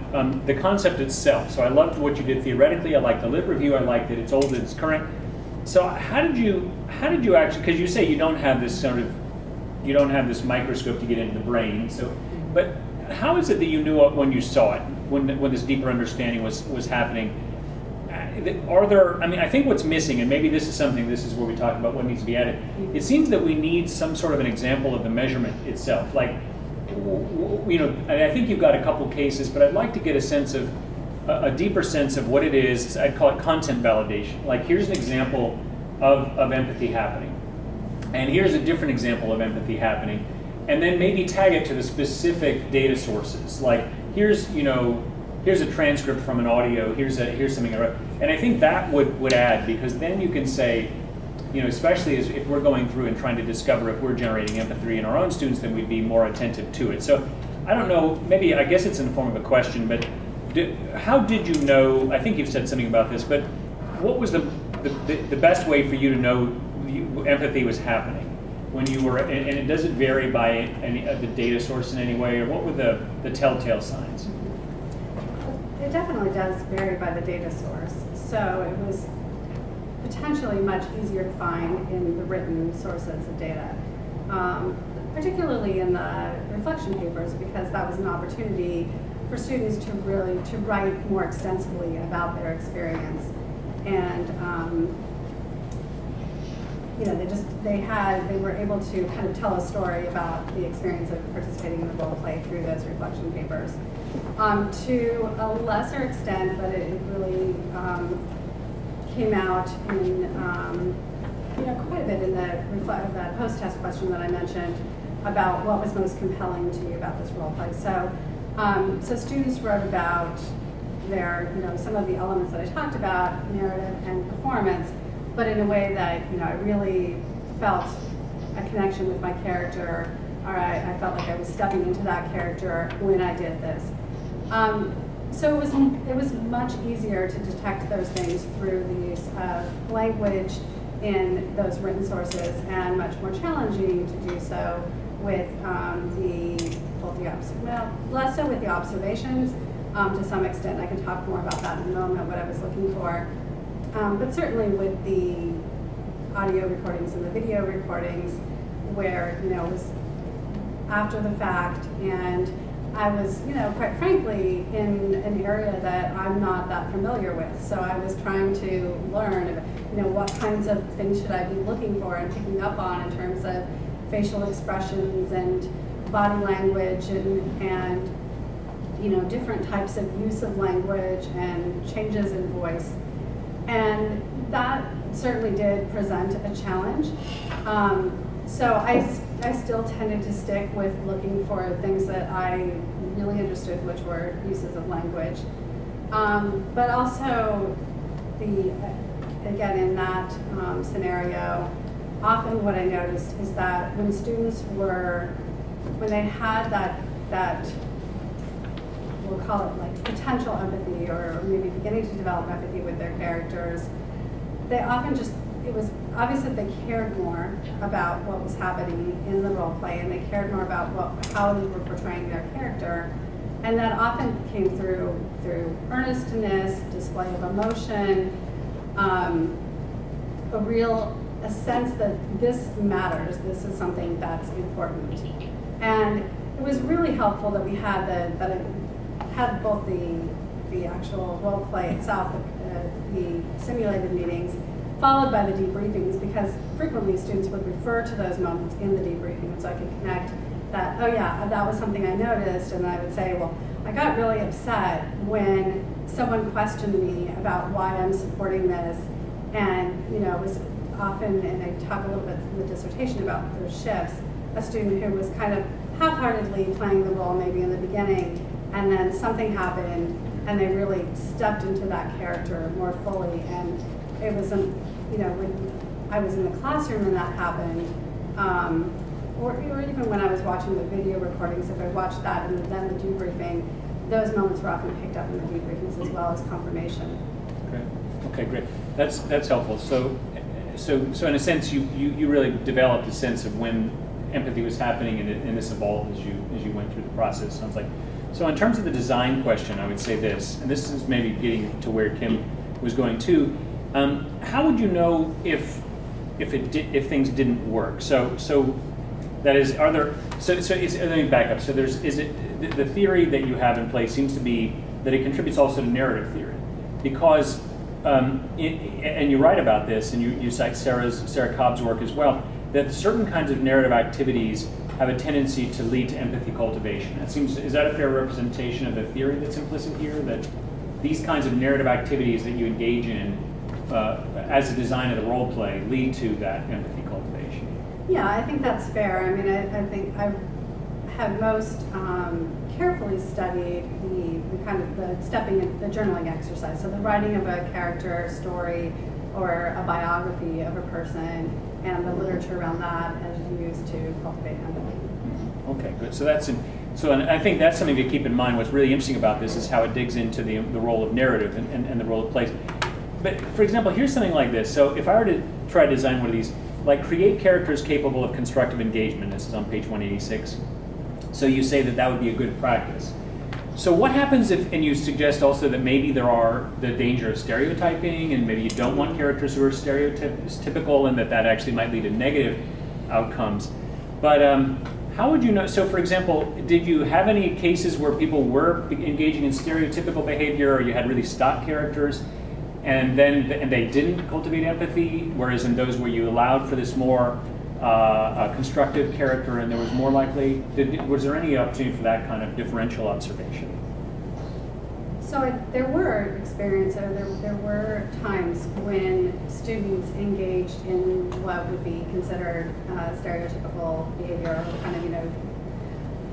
the concept itself. So I loved what you did theoretically. I liked the lit review. I liked that it's old and it's current. So how did you actually, because you say you don't have this this microscope to get into the brain. So, but how is it that you knew it when you saw it, when this deeper understanding was happening? Are there, I mean, I think what's missing, and maybe this is where we talk about what needs to be added. It seems that we need some sort of an example of the measurement itself. Like, I think you've got a couple cases, but I'd like to get a deeper sense of what it is. I'd call it content validation. Like, here's an example of empathy happening, and here's a different example of empathy happening, and then maybe tag it to the specific data sources. Like, here's a transcript from an audio, here's something I wrote. And I think that would add, because then you can say, especially if we're going through and trying to discover if we're generating empathy in our own students, then we'd be more attentive to it. So I don't know, maybe, I guess it's in the form of a question, but how did you know, I think you've said something about this, but what was the best way for you to know empathy was happening when you were, and does it vary by any of the data source in any way, or what were the telltale signs? It definitely does vary by the data source. So it was potentially much easier to find in the written sources of data, particularly in the reflection papers, because that was an opportunity for students to write more extensively about their experience. And they were able to kind of tell a story about the experience of participating in the role play through those reflection papers. To a lesser extent, but it really came out in quite a bit in the post-test question that I mentioned about what was most compelling to you about this role play. So, so students wrote about their, some of the elements that I talked about, narrative and performance, but in a way that, I really felt a connection with my character, or I felt like I was stepping into that character when I did this. So it was much easier to detect those things through the use of language in those written sources, and much more challenging to do so with less so with the observations. To some extent, I can talk more about that in a moment, what I was looking for. But certainly with the audio recordings and the video recordings, where it was after the fact, and I was, quite frankly, in an area that I'm not that familiar with. So I was trying to learn, what kinds of things should I be looking for and picking up on in terms of facial expressions and body language and different types of use of language and changes in voice. And that certainly did present a challenge. So I still tended to stick with looking for things that I really understood, which were uses of language. But also, again, in that scenario, often what I noticed is that when students when they had that we'll call it like potential empathy, or maybe beginning to develop empathy with their characters, they often it was obvious that they cared more about what was happening in the role play, and they cared more about how they were portraying their character. And that often came through earnestness, display of emotion, a sense that this matters, this is something that's important. And it was really helpful that we had that it had both the actual role play itself, the simulated meetings, followed by the debriefings, because frequently students would refer to those moments in the debriefing, and so I could connect that, oh yeah, that was something I noticed, and I would say, well, I got really upset when someone questioned me about why I'm supporting this, and it was often, and I talk a little bit in the dissertation about those shifts, a student who was kind of half-heartedly playing the role maybe in the beginning, and then something happened, and they really stepped into that character more fully, and it was, when I was in the classroom and that happened, or even when I was watching the video recordings, if I watched that and then the debriefing, those moments were often picked up in the debriefings as well as confirmation. Okay, great. That's helpful. So in a sense, you really developed a sense of when empathy was happening, and this evolved as you went through the process. Sounds like. So in terms of the design question, I would say this, and this is maybe getting to where Kim was going too. How would you know if things didn't work? So that is, are there? Let me back up. So the theory that you have in place seems to be that it contributes also to narrative theory, because and you write about this, and you cite Sarah Cobb's work as well, that certain kinds of narrative activities have a tendency to lead to empathy cultivation. Is that a fair representation of the theory that's implicit here? That these kinds of narrative activities that you engage in as a design of the role play lead to that empathy cultivation? Yeah, I think that's fair. I mean, I think I have most carefully studied the kind of the stepping in the journaling exercise. So the writing of a character story or a biography of a person, and the literature around that as used to cultivate empathy. Okay, good. So and I think that's something to keep in mind. What's really interesting about this is how it digs into the role of narrative and the role of place. But for example, here's something like this. So if I were to try to design one of these, like create characters capable of constructive engagement, this is on page 186. So you say that would be a good practice. So what happens if, and you suggest also that maybe there are the danger of stereotyping, and maybe you don't want characters who are stereotypical, and that actually might lead to negative outcomes. But how would you know? So for example, did you have any cases where people were engaging in stereotypical behavior, or you had really stock characters, and they didn't cultivate empathy, whereas in those where you allowed for this more constructive character and there was more likely, was there any opportunity for that kind of differential observation? So there were experiences, there were times when students engaged in what would be considered stereotypical behavior, or kind of,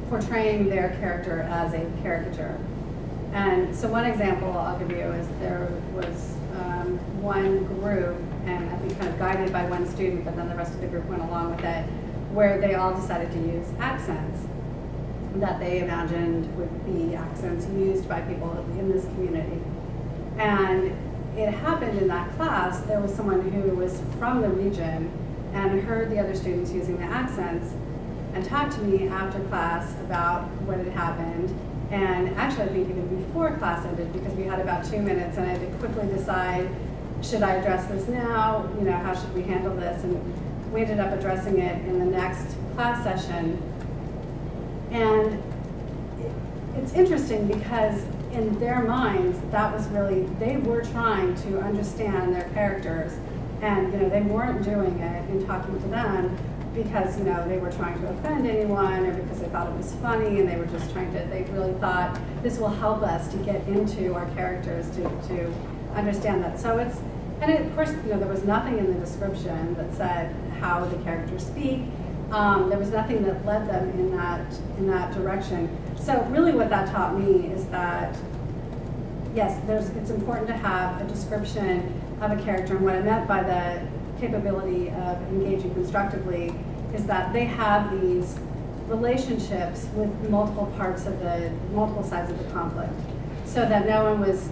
portraying their character as a caricature. And so one example I'll give you is there was one group, and I think kind of guided by one student, but then the rest of the group went along with it, where they all decided to use accents that they imagined would be accents used by people in this community. And it happened in that class, there was someone who was from the region and heard the other students using the accents and talked to me after class about what had happened. And actually, I think even before class ended, because we had about 2 minutes and I had to quickly decide, should I address this now? How should we handle this? And we ended up addressing it in the next class session. And it's interesting because in their minds, that was really, they were trying to understand their characters, and they weren't doing it in talking to them because they were trying to offend anyone, or because they thought it was funny, and they were just trying to, they really thought this will help us to get into our characters, to understand that. So it's, and of course, there was nothing in the description that said how the characters speak. There was nothing that led them in that direction. So really what that taught me is that, yes, it's important to have a description of a character, and what I meant by the capability of engaging constructively is that they have these relationships with multiple sides of the conflict, so that no one was,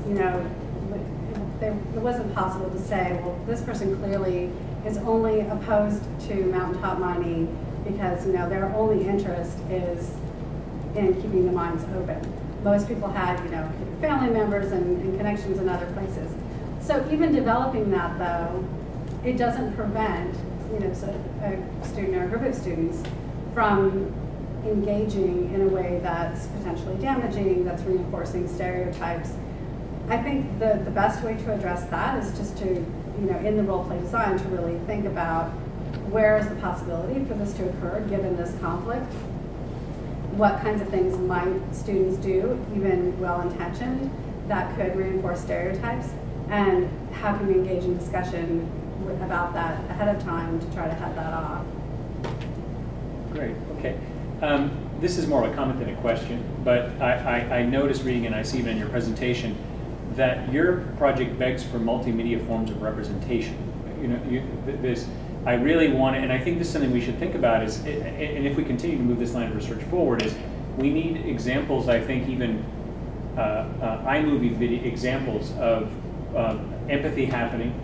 it wasn't possible to say, well, this person clearly is only opposed to mountaintop mining because their only interest is in keeping the mines open. Most people had family members and connections in other places. So even developing that, though, it doesn't prevent, so a student or a group of students from engaging in a way that's potentially damaging, that's reinforcing stereotypes. I think the best way to address that is just to, in the role play design, to really think about where is the possibility for this to occur given this conflict. What kinds of things might students do, even well-intentioned, that could reinforce stereotypes, and how can we engage in discussion about that ahead of time to try to head that off. Great, okay. This is more of a comment than a question, but I noticed reading, and I see even in your presentation, that your project begs for multimedia forms of representation. I really want to, and I think this is something we should think about is, and if we continue to move this line of research forward, is we need examples, I think even iMovie video examples of empathy happening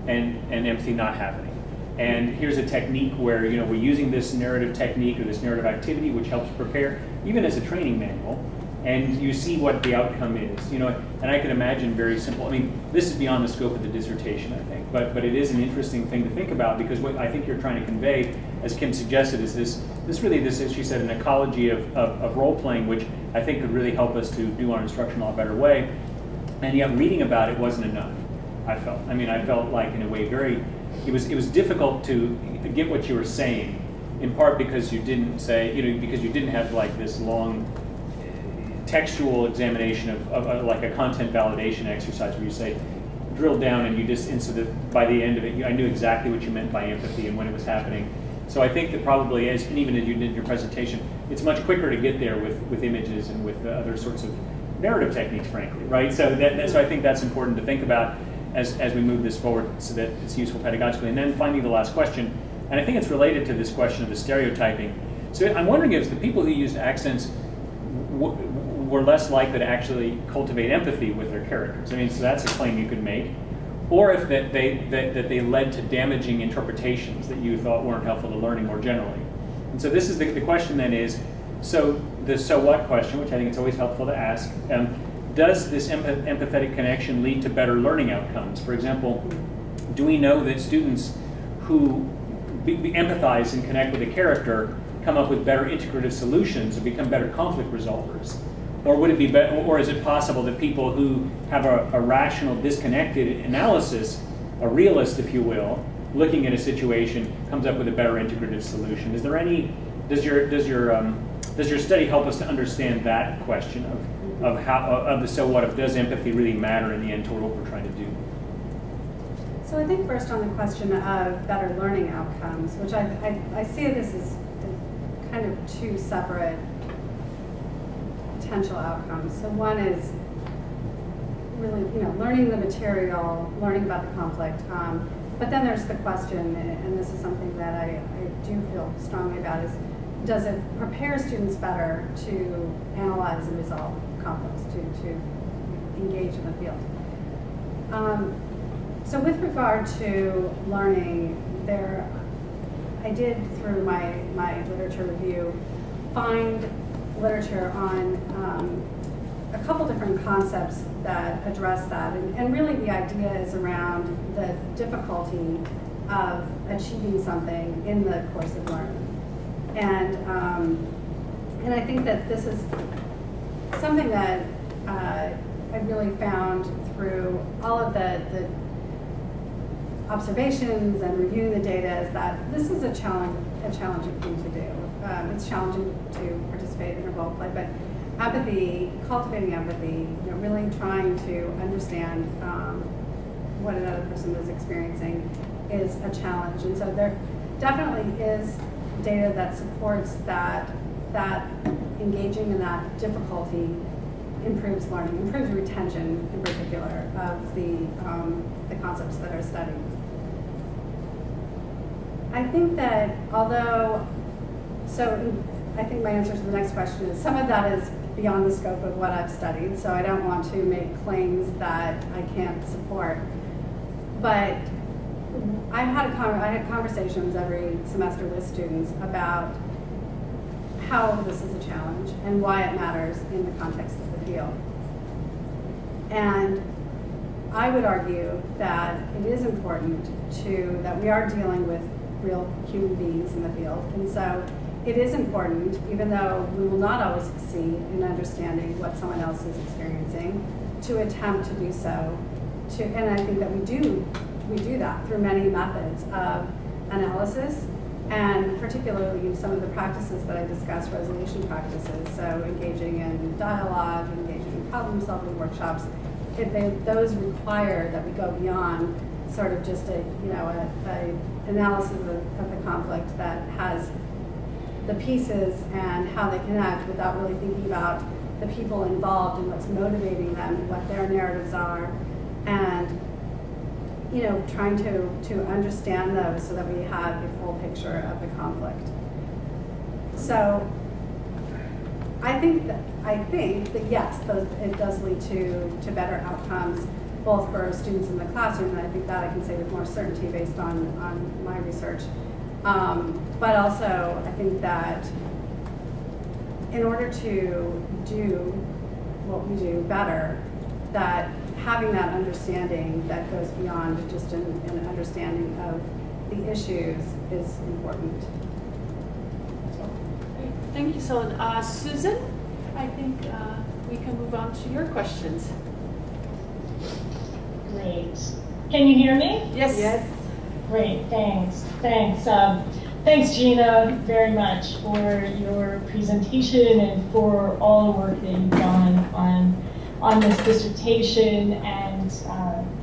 and empathy not happening. And here's a technique where we're using this narrative technique or this narrative activity which helps prepare, even as a training manual, and you see what the outcome is. And I can imagine very simple, I mean, this is beyond the scope of the dissertation, I think, but it is an interesting thing to think about, because what I think you're trying to convey, as Kim suggested, is this, as she said, an ecology of role-playing, which I think could really help us to do our instruction in a better way. And yet reading about it wasn't enough, I felt. I mean, I felt like, in a way, it was difficult to get what you were saying, in part because you didn't say, because you didn't have like this long textual examination of like a content validation exercise where you say, drill down, and so that by the end of it, I knew exactly what you meant by empathy and when it was happening. So I think that probably, and even as you did your presentation, it's much quicker to get there with images and with other sorts of narrative techniques, frankly, right? So so I think that's important to think about as we move this forward, so that it's useful pedagogically. And then finally, the last question, and I think it's related to this question of the stereotyping. So I'm wondering if the people who used accents were less likely to actually cultivate empathy with their characters. I mean, so that's a claim you could make. Or if that they led to damaging interpretations that you thought weren't helpful to learning more generally. And so this is the question then is, so the so what question, which I think it's always helpful to ask, does this empathetic connection lead to better learning outcomes? For example, do we know that students who empathize and connect with a character come up with better integrative solutions and become better conflict resolvers? Or would it be better, or is it possible that people who have a rational, disconnected analysis, a realist, if you will, looking at a situation, comes up with a better integrative solution? Is there any? Does your study help us to understand that question of the so what of does empathy really matter in the end toward what we're trying to do? So I think first on the question of better learning outcomes, which I see this as kind of two separate potential outcomes. So one is really, learning the material, learning about the conflict. But then there's the question, and this is something that I do feel strongly about, is does it prepare students better to analyze and resolve conflicts, to engage in the field? So with regard to learning, I did, through my literature review, find literature on a couple different concepts that address that. And really the idea is around the difficulty of achieving something in the course of learning. And I think that this is something that I really found through all of the observations and reviewing the data, is that this is a challenging thing to do. It's challenging to participate in a role play, but apathy, cultivating empathy, really trying to understand what another person is experiencing is a challenge. And so there definitely is data that supports that engaging in that difficulty improves learning, improves retention in particular of the concepts that are studied. I think that I think my answer to the next question is some of that is beyond the scope of what I've studied, so I don't want to make claims that I can't support. But I had conversations every semester with students about how this is a challenge and why it matters in the context of the field. And I would argue that it is important that we are dealing with real human beings in the field. And so it is important, even though we will not always succeed in understanding what someone else is experiencing, to attempt to do so. And I think that we do that through many methods of analysis, and particularly some of the practices that I discussed, resolution practices. So engaging in dialogue, engaging in problem-solving workshops. Those require that we go beyond sort of just a analysis of the conflict that has the pieces and how they connect, without really thinking about the people involved and what's motivating them, what their narratives are, and trying to understand those so that we have a full picture of the conflict. So I think that yes, it does lead to better outcomes, both for students in the classroom, and I think that I can say with more certainty based on my research. But also, I think that in order to do what we do better, that having that understanding that goes beyond just an understanding of the issues is important. Great. Thank you, Solon. Susan, I think we can move on to your questions. Great. Can you hear me? Yes. Yes. Great, thanks. Thanks, Gina, very much for your presentation and for all the work that you've done on this dissertation and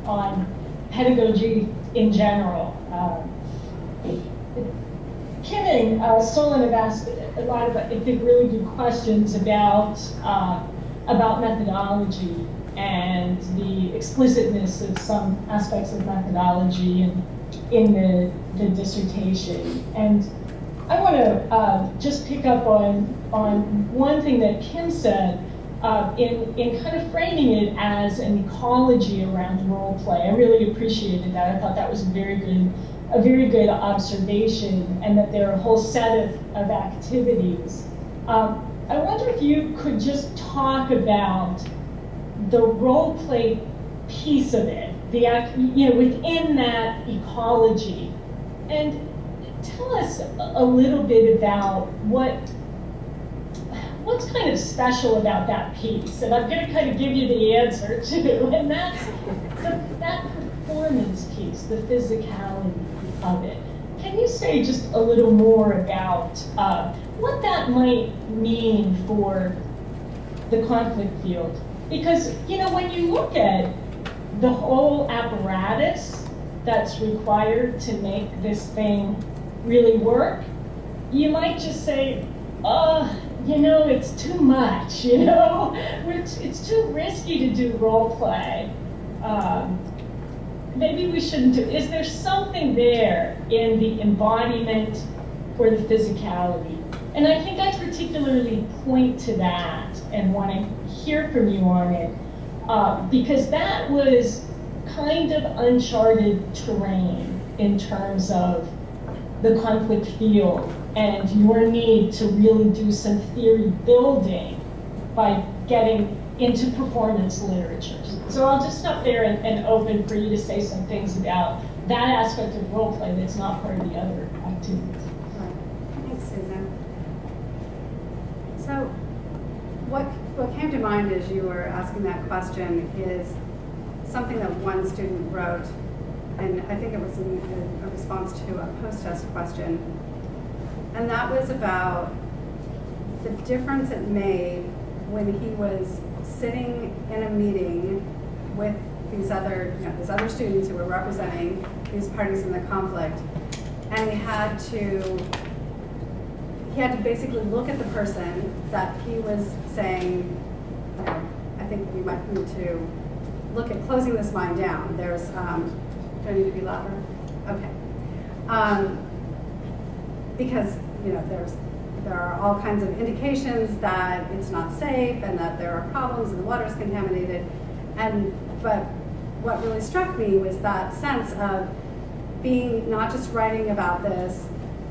on pedagogy in general. Kim and Solon have asked a lot of, I think, really good questions about methodology and the explicitness of some aspects of methodology in the dissertation. And I want to just pick up on one thing that Kim said in kind of framing it as an ecology around role play. I really appreciated that. I thought that was a very good observation, and that there are a whole set of activities. I wonder if you could just talk about the role play piece of it, within that ecology, and tell us a little bit about what's kind of special about that piece. And I'm going to kind of give you the answer too, and that's that performance piece, the physicality of it. Can you say just a little more about what that might mean for the conflict field? Because, when you look at the whole apparatus that's required to make this thing really work, you might just say, it's too much, it's too risky to do role play. Maybe we shouldn't do. Is there something there in the embodiment or the physicality? And I think I particularly point to that and want to hear from you on it, because that was kind of uncharted terrain in terms of the conflict field and your need to really do some theory building by getting into performance literature. So I'll just stop there and open for you to say some things about that aspect of role play that's not part of the other activities. Thanks, Susan. So what came to mind as you were asking that question is something that one student wrote, and I think it was in a response to a post-test question, and that was about the difference it made when he was sitting in a meeting with these other students who were representing these parties in the conflict, and he had to basically look at the person that he was saying, I think we might need to look at closing this line down. There's, do I need to be louder? Okay. Because, there are all kinds of indications that it's not safe and that there are problems and the water is contaminated. But what really struck me was that sense of being not just writing about this,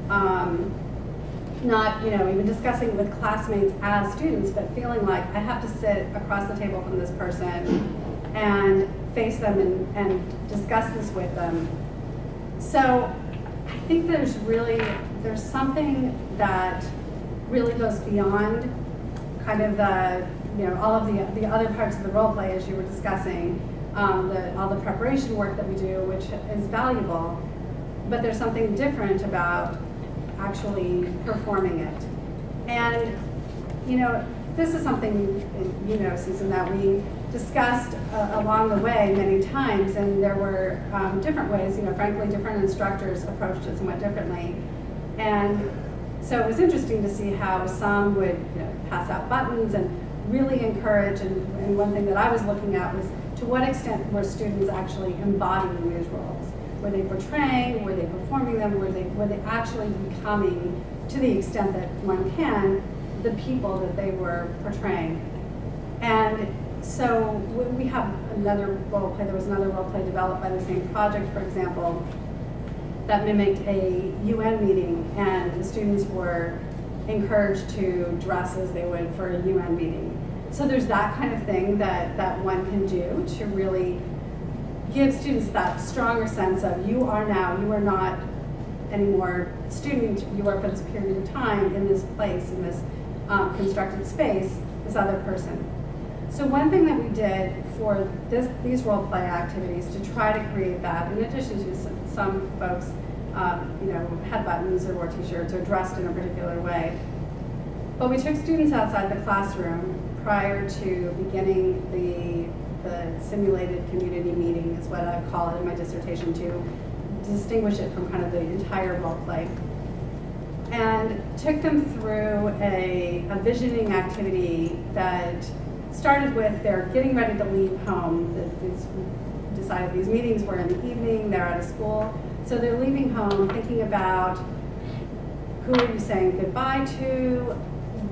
not even discussing with classmates as students, but feeling like I have to sit across the table from this person and face them and discuss this with them. So I think there's something that really goes beyond kind of the, all of the other parts of the role play as you were discussing, all the preparation work that we do, which is valuable, but there's something different about actually performing it. And, this is something, Susan, that we discussed along the way many times, and there were different ways, frankly, different instructors approached it somewhat differently. And so it was interesting to see how some would pass out buttons and really encourage, and one thing that I was looking at was to what extent were students actually embodying these roles? Were they portraying? Were they performing them? Were they actually becoming, to the extent that one can, the people that they were portraying? And so we have another role play. There was another role play developed by the same project, for example, that mimicked a UN meeting, and the students were encouraged to dress as they would for a UN meeting. So there's that kind of thing that one can do to really give students that stronger sense of you are not anymore student, you are for this period of time in this place, in this constructed space, this other person. So one thing that we did for these role play activities to try to create that, in addition to some folks had buttons or wore t-shirts or dressed in a particular way, but we took students outside the classroom prior to beginning the simulated community meeting, is what I call it in my dissertation, to distinguish it from kind of the entire role play, and took them through a visioning activity that started with they're getting ready to leave home. We decided these meetings were in the evening, they're out of school, so they're leaving home thinking about who are you saying goodbye to,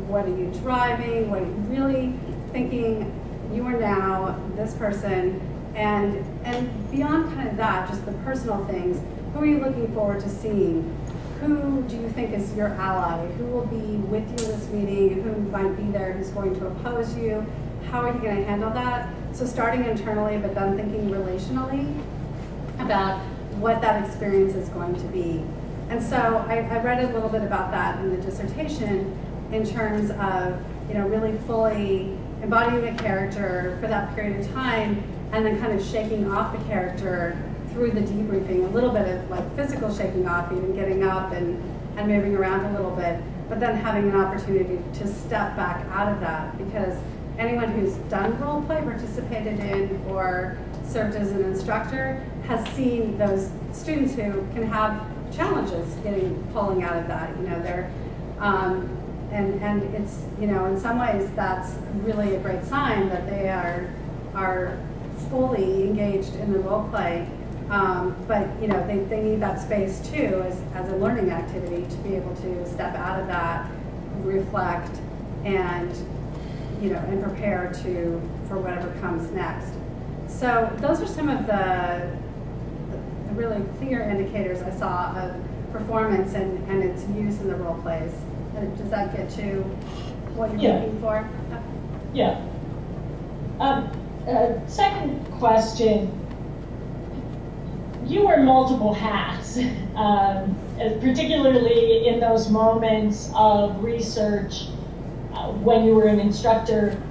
what are you driving, what are you really thinking, you are now this person, and beyond kind of that, just the personal things, who are you looking forward to seeing? Who do you think is your ally? Who will be with you in this meeting? Who might be there who's going to oppose you? How are you going to handle that? So starting internally, but then thinking relationally about what that experience is going to be. And so I read a little bit about that in the dissertation in terms of, really fully embodying the character for that period of time, and then kind of shaking off the character through the debriefing, a little bit of like physical shaking off, even getting up and moving around a little bit, but then having an opportunity to step back out of that, because anyone who's done role play, participated in, or served as an instructor has seen those students who can have challenges pulling out of that. They're and it's in some ways that's really a great sign that they are fully engaged in the role play. But they need that space too as a learning activity to be able to step out of that, reflect, and and prepare for whatever comes next. So those are some of the really clear indicators I saw of performance and its use in the role plays. Does that get to what you're looking for? Yeah. Second question. You wear multiple hats, particularly in those moments of research when you were an instructor,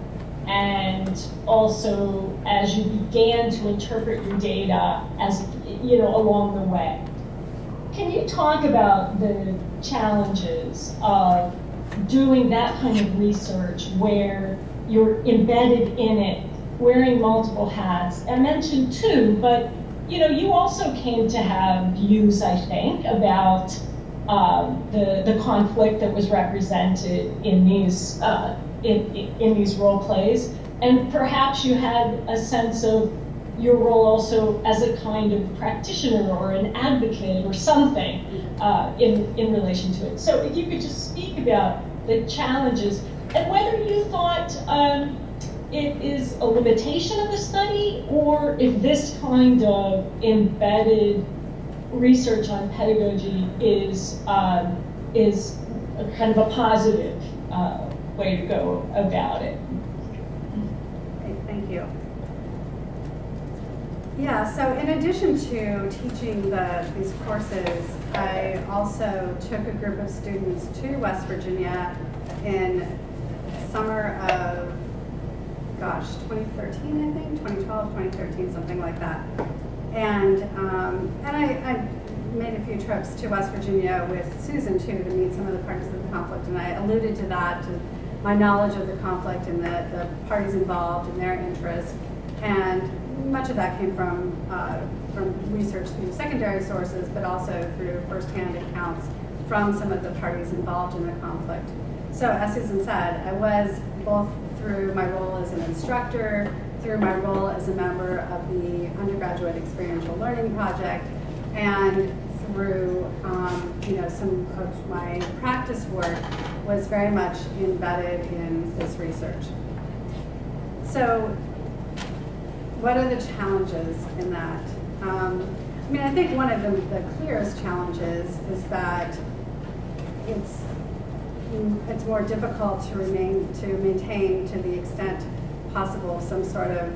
and also as you began to interpret your data as along the way. Can you talk about the challenges of doing that kind of research where you're embedded in it, wearing multiple hats? I mentioned two, but you also came to have views, I think, about the conflict that was represented in these role plays, and perhaps you had a sense of your role also as a kind of practitioner or an advocate or something in relation to it. So if you could just speak about the challenges and whether you thought it is a limitation of the study, or if this kind of embedded research on pedagogy is a kind of a positive way to go about it. Great, thank you. Yeah, so in addition to teaching these courses, I also took a group of students to West Virginia in summer of, 2013, I think, 2012, 2013, something like that. And I made a few trips to West Virginia with Susan, too, to meet some of the parties of the conflict. And I alluded to that, to my knowledge of the conflict and the parties involved and their interests. And much of that came from research through secondary sources, but also through firsthand accounts from some of the parties involved in the conflict. So as Susan said, I was both through my role as an instructor, through my role as a member of the Undergraduate Experiential Learning Project, and through some of my practice work was very much embedded in this research. So what are the challenges in that? I think one of the clearest challenges is that it's more difficult to maintain to the extent possible some sort of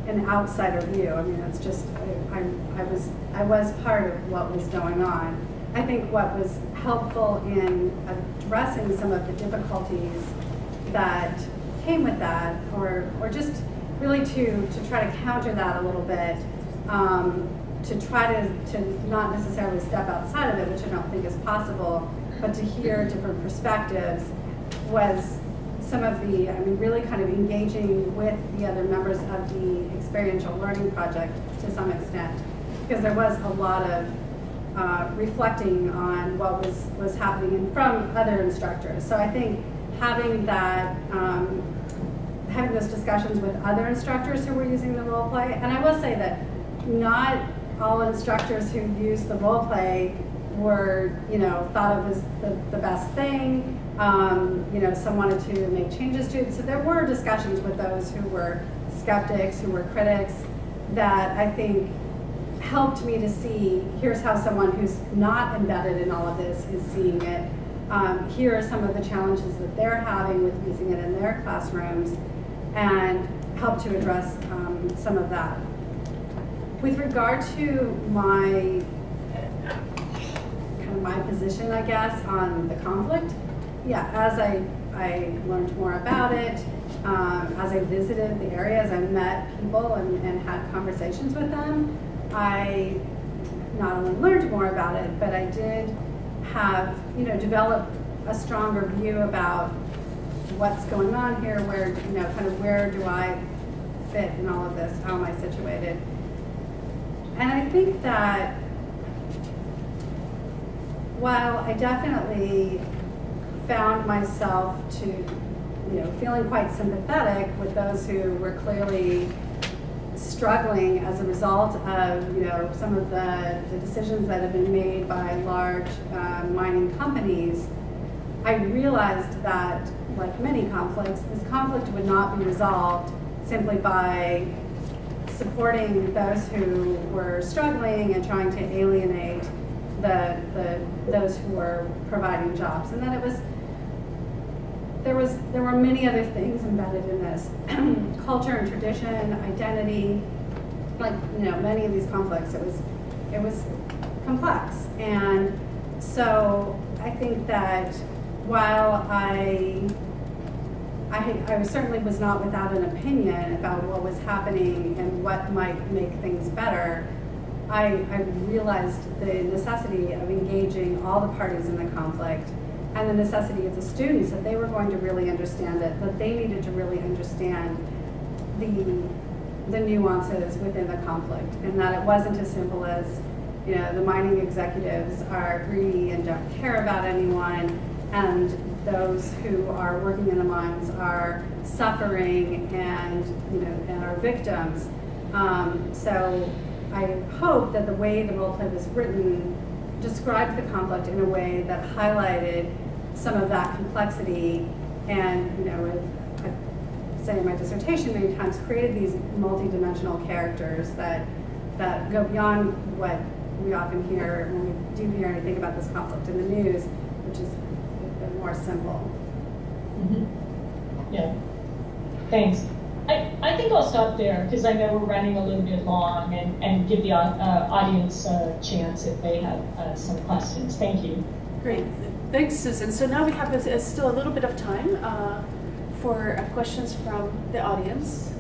an outsider view. It's just I was part of what was going on. I think what was helpful in addressing some of the difficulties that came with that, or just really to try to counter that a little bit, to try to not necessarily step outside of it, which I don't think is possible, but to hear different perspectives, was some of the, really kind of engaging with the other members of the Experiential Learning Project to some extent, because there was a lot of reflecting on what was happening from other instructors. So I think having that, having those discussions with other instructors who were using the role play, and I will say that not all instructors who used the role play were, thought it was the best thing. Some wanted to make changes to it. So there were discussions with those who were skeptics, who were critics, that I think helped me to see, here's how someone who's not embedded in all of this is seeing it. Here are some of the challenges that they're having with using it in their classrooms, and help to address some of that. With regard to my position, I guess, on the conflict, yeah, as I learned more about it, as I visited the area, as I met people and had conversations with them, I not only learned more about it, but I did have, develop a stronger view about what's going on here, where, where do I fit in all of this, how am I situated? And I think that while I definitely found myself to, feeling quite sympathetic with those who were clearly struggling as a result of, some of the decisions that have been made by large mining companies, I realized that, like many conflicts, this conflict would not be resolved simply by supporting those who were struggling and trying to alienate those who were providing jobs, and that there were many other things embedded in this, culture and tradition, identity, like many of these conflicts. It was complex, and so I think that while I certainly was not without an opinion about what was happening and what might make things better, I realized the necessity of engaging all the parties in the conflict, and the necessity of the students, that they were going to really understand it, that they needed to really understand the nuances within the conflict, and that it wasn't as simple as, the mining executives are greedy and don't care about anyone, and those who are working in the mines are suffering and, and are victims. So I hope that the way the role play was written described the conflict in a way that highlighted some of that complexity, and I say in my dissertation many times, created these multi-dimensional characters that go beyond what we often hear when we do hear anything about this conflict in the news, which is a bit more simple. Mm-hmm. Yeah, thanks. I think I'll stop there because I know we're running a little bit long, and give the audience a chance if they have some questions. Thank you. Great. Thanks, Susan. So now we have still a little bit of time for questions from the audience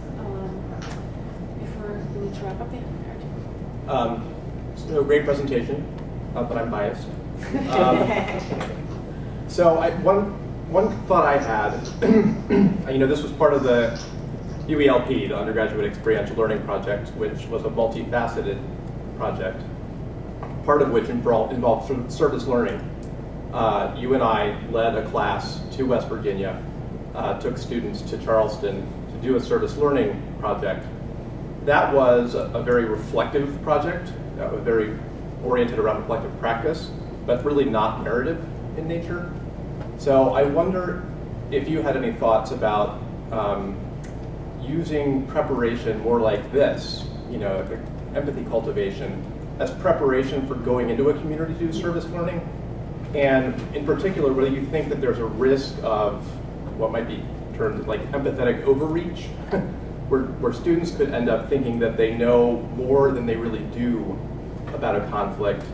before we need to wrap up. So great presentation. Not that I'm biased. So one thought I had, this was part of the UELP, the Undergraduate Experiential Learning Project, which was a multifaceted project, part of which involved service learning. You and I led a class to West Virginia, took students to Charleston to do a service learning project. That was a very reflective project, very oriented around reflective practice, but really not narrative in nature. So I wonder if you had any thoughts about using preparation more like this, empathy cultivation, as preparation for going into a community to do service learning. And in particular, whether you think that there's a risk of what might be termed like empathetic overreach, where students could end up thinking that they know more than they really do about a conflict,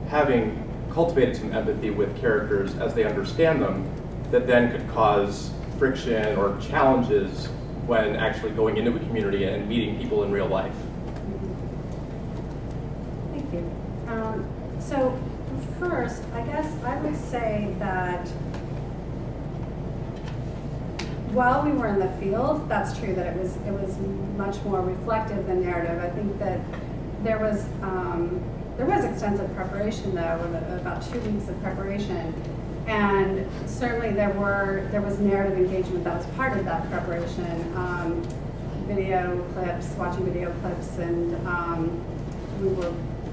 having cultivated some empathy with characters as they understand them, that then could cause friction or challenges when actually going into a community and meeting people in real life. Thank you. So first, I guess I would say that while we were in the field, that's true that it was much more reflective than narrative. I think that there was extensive preparation though, about 2 weeks of preparation, and certainly there was narrative engagement that was part of that preparation. Watching video clips, and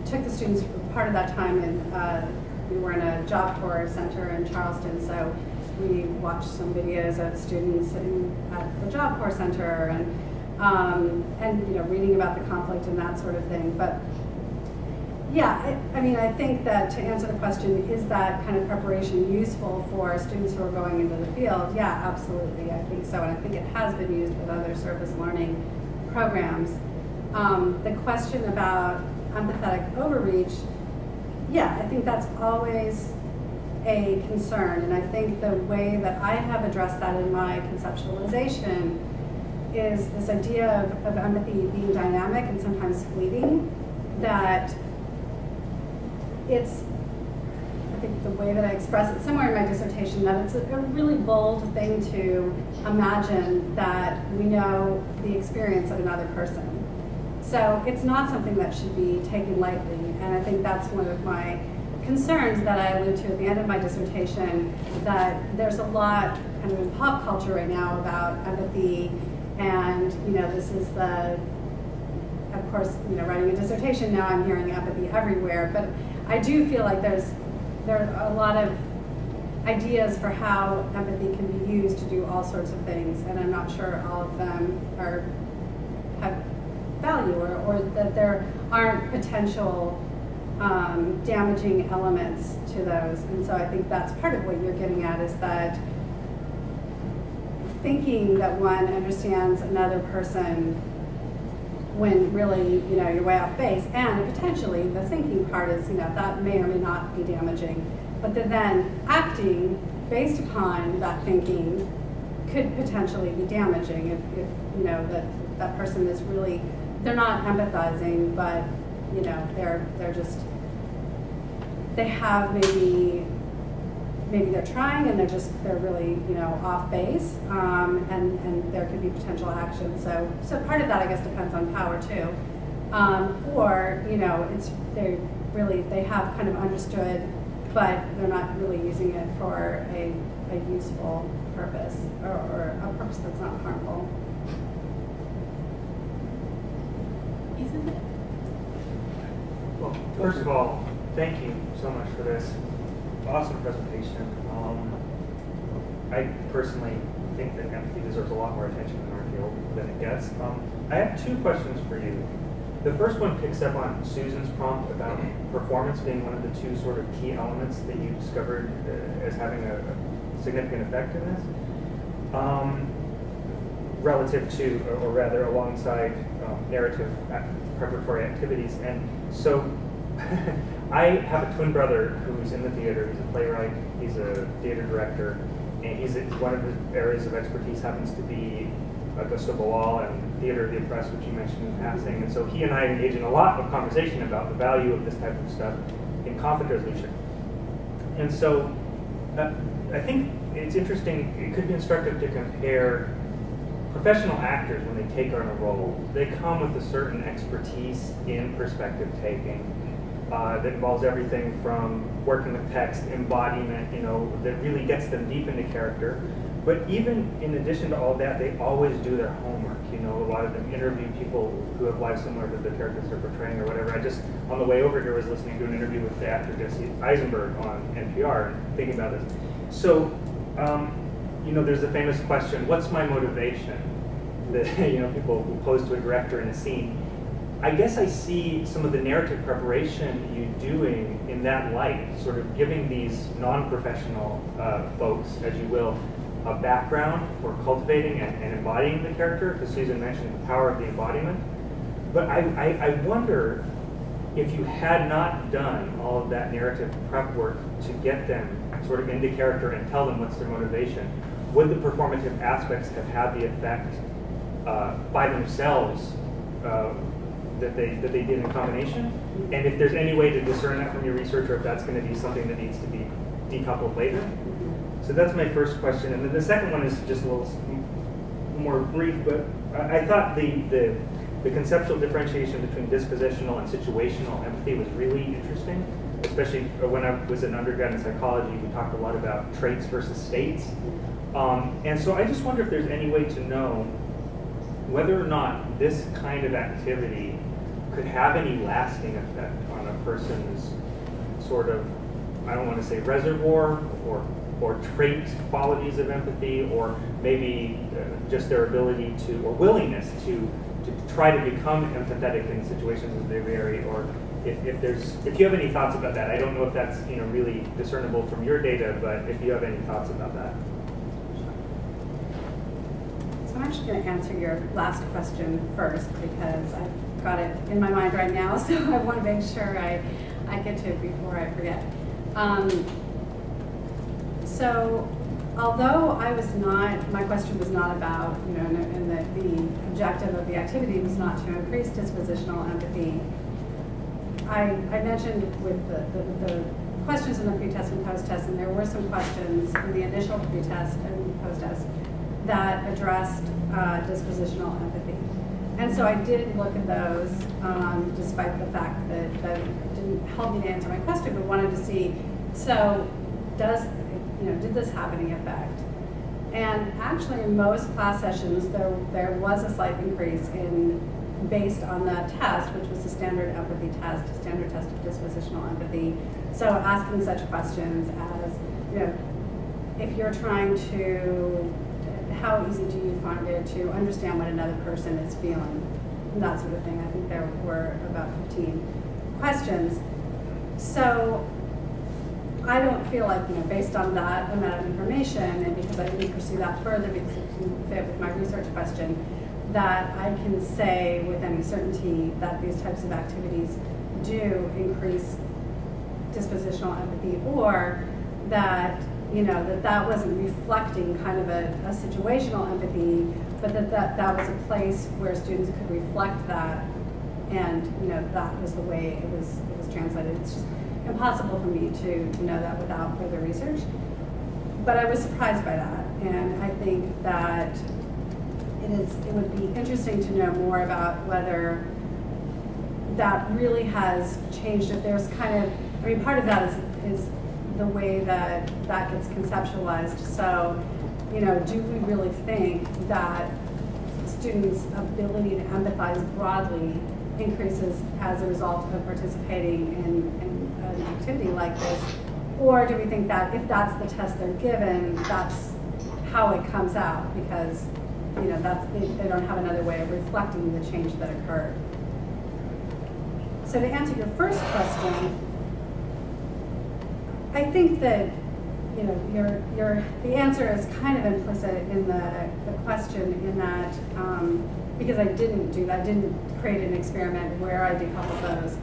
took the students part of that time, and we were in a job corps center in Charleston, so we watched some videos of students sitting at the Job Corps Center and reading about the conflict and that sort of thing. But yeah, I think that to answer the question, is that kind of preparation useful for students who are going into the field? Yeah, absolutely, I think so, and I think it has been used with other service learning programs. The question about empathetic overreach, yeah, I think that's always a concern, and I think the way that I have addressed that in my conceptualization is this idea of empathy being dynamic and sometimes fleeting, that it's, I think the way that I express it somewhere in my dissertation, that it's a really bold thing to imagine that we know the experience of another person. So it's not something that should be taken lightly, and I think that's one of my concerns that I allude to at the end of my dissertation, that there's a lot kind of in pop culture right now about empathy, and this is of course, writing a dissertation now, I'm hearing empathy everywhere, but I do feel like there are a lot of ideas for how empathy can be used to do all sorts of things, and I'm not sure all of them have value, or that there aren't potential damaging elements to those. And so I think that's part of what you're getting at, is that thinking that one understands another person when really you're way off base, and potentially the thinking part is that may or may not be damaging, but then acting based upon that thinking could potentially be damaging if that person is really, they're not empathizing, but they're just, they have maybe they're trying and they're really off base, and there could be potential action. So part of that I guess depends on power too, or it's they have kind of understood, but they're not really using it for a useful purpose, or a purpose that's not harmful. Well, first of all, thank you so much for this awesome presentation. I personally think that empathy deserves a lot more attention in our field than it gets. I have two questions for you. The first one picks up on Susan's prompt about performance being one of the two sort of key elements that you discovered as having a significant effect in this. relative to, or rather alongside narrative preparatory activities. And so I have a twin brother who's in the theater. He's a playwright, he's a theater director, and one of his areas of expertise happens to be Augusta Boal and theater of the oppressed, which you mentioned in passing. And so he and I engage in a lot of conversation about the value of this type of stuff in conflict resolution. And so I think it's interesting, it could be instructive to compare professional actors when they take on a role. They come with a certain expertise in perspective taking that involves everything from working with text, embodiment, that really gets them deep into character. But even in addition to all that, they always do their homework. A lot of them interview people who have lives similar to the characters they're portraying or whatever. I just, on the way over here, was listening to an interview with the actor Jesse Eisenberg on NPR and thinking about this. So, there's the famous question, what's my motivation? That, people who pose to a director in a scene. I guess I see some of the narrative preparation you doing in that light, sort of giving these non-professional folks, as you will, a background for cultivating and embodying the character, because Susan mentioned the power of the embodiment. But I wonder if you had not done all of that narrative prep work to get them sort of into character and tell them what's their motivation, would the performative aspects have had the effect by themselves that they did in combination? And if there's any way to discern that from your research, or if that's going to be something that needs to be decoupled later? So that's my first question. And then the second one is just a little more brief, but I thought the conceptual differentiation between dispositional and situational empathy was really interesting, especially when I was an undergrad in psychology. We talked a lot about traits versus states. And so I just wonder if there's any way to know whether or not this kind of activity could have any lasting effect on a person's sort of, I don't want to say reservoir or trait qualities of empathy, or maybe just their ability to, or willingness to try to become empathetic in situations as they vary, or if you have any thoughts about that. I don't know if that's really discernible from your data, but if you have any thoughts about that. So I'm actually going to answer your last question first, because I've got it in my mind right now, so I want to make sure I get to it before I forget. So, although my question was not about, and the objective of the activity was not to increase dispositional empathy, I mentioned with the questions in the pretest and post-test, and there were some questions in the initial pretest and post-test that addressed dispositional empathy. And so I did look at those, despite the fact that it didn't help me to answer my question, but wanted to see, so did this have any effect? And actually, in most class sessions, there was a slight increase based on the test, which was the standard empathy test, standard test of dispositional empathy. So asking such questions as, if you're trying to, how easy do you find it to understand what another person is feeling? And that sort of thing. I think there were about 15 questions. So I don't feel like, based on that amount of information, and because I didn't pursue that further because it didn't fit with my research question, that I can say with any certainty that these types of activities do increase dispositional empathy, or that, that wasn't reflecting kind of a situational empathy, but that was a place where students could reflect that, and that was the way it was translated. It's just impossible for me to know that without further research. But I was surprised by that, and I think that it would be interesting to know more about whether that really has changed, if there's kind of, part of that is the way that gets conceptualized. So, do we really think that students' ability to empathize broadly increases as a result of participating in an activity like this? Or do we think that if that's the test they're given, that's how it comes out, because they don't have another way of reflecting the change that occurred? So to answer your first question, I think that the answer is kind of implicit in the question in that, because I didn't do that, I didn't create an experiment where I decoupled those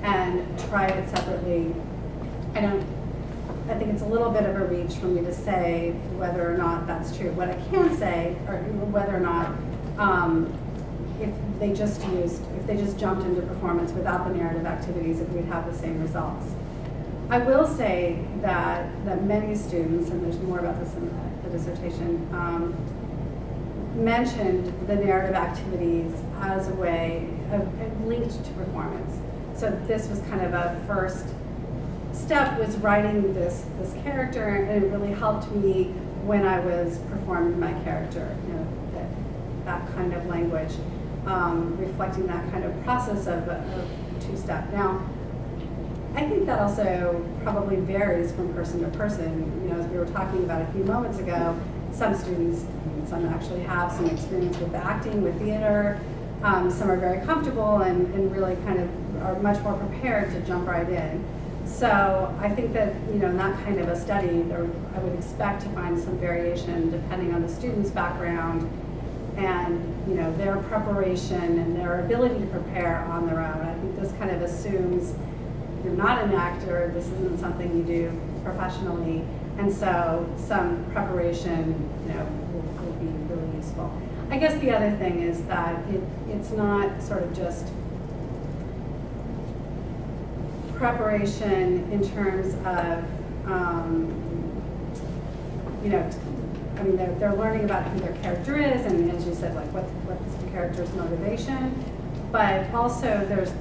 and try it separately. I think it's a little bit of a reach for me to say whether or not that's true. What I can say, or whether or not, if they just jumped into performance without the narrative activities, if we'd have the same results. I will say that many students, and there's more about this in the dissertation, mentioned the narrative activities as a way of linked to performance. So this was kind of a first step, was writing this character, and it really helped me when I was performing my character, that kind of language, reflecting that kind of process of two-step. Now, I think that also probably varies from person to person. As we were talking about a few moments ago, some students, some actually have some experience with acting, with theater. Some are very comfortable and really kind of are much more prepared to jump right in. So I think that, in that kind of a study, I would expect to find some variation depending on the student's background and, their preparation and their ability to prepare on their own. I think this kind of assumes you're not an actor, this isn't something you do professionally, and so some preparation, will be really useful. I guess the other thing is that it's not sort of just preparation in terms of, they're learning about who their character is, and as you said, like what's the character's motivation, but also there's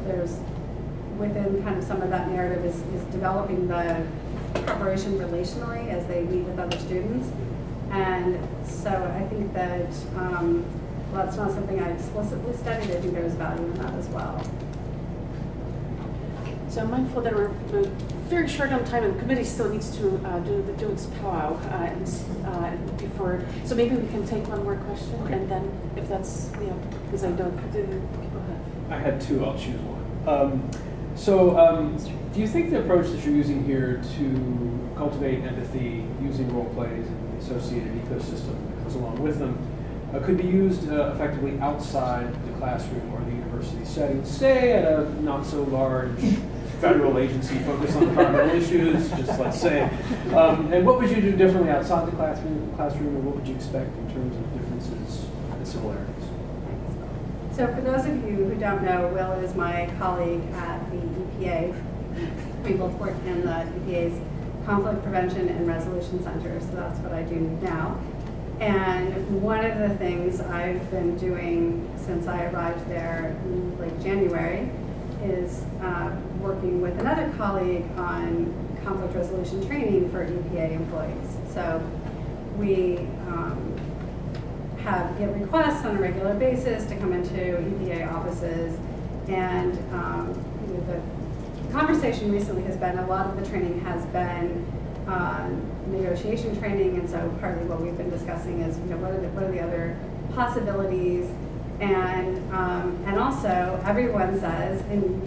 within kind of some of that narrative is developing the preparation relationally as they meet with other students. And so I think that, well, that's not something I explicitly studied. I think there's value in that as well. So I'm mindful that we're very short on time, and the committee still needs to do its powwow before. So maybe we can take one more question, okay. And then if that's because I don't. Do people have? I had two. I'll choose one. Do you think the approach that you're using here to cultivate empathy using role plays and the associated ecosystem that goes along with them could be used effectively outside the classroom or the university setting, say at a not so large federal agency focused on environmental issues, just let's say. And what would you do differently outside the classroom, and what would you expect in terms of differences and similarities? So for those of you who don't know, Will is my colleague at the EPA. We both work in the EPA's Conflict Prevention and Resolution Center, so that's what I do now. And one of the things I've been doing since I arrived there in late January is working with another colleague on conflict resolution training for EPA employees. So we get requests on a regular basis to come into EPA offices, and the conversation recently has been, a lot of the training has been negotiation training, and so partly what we've been discussing is what are the other possibilities, and also everyone says, and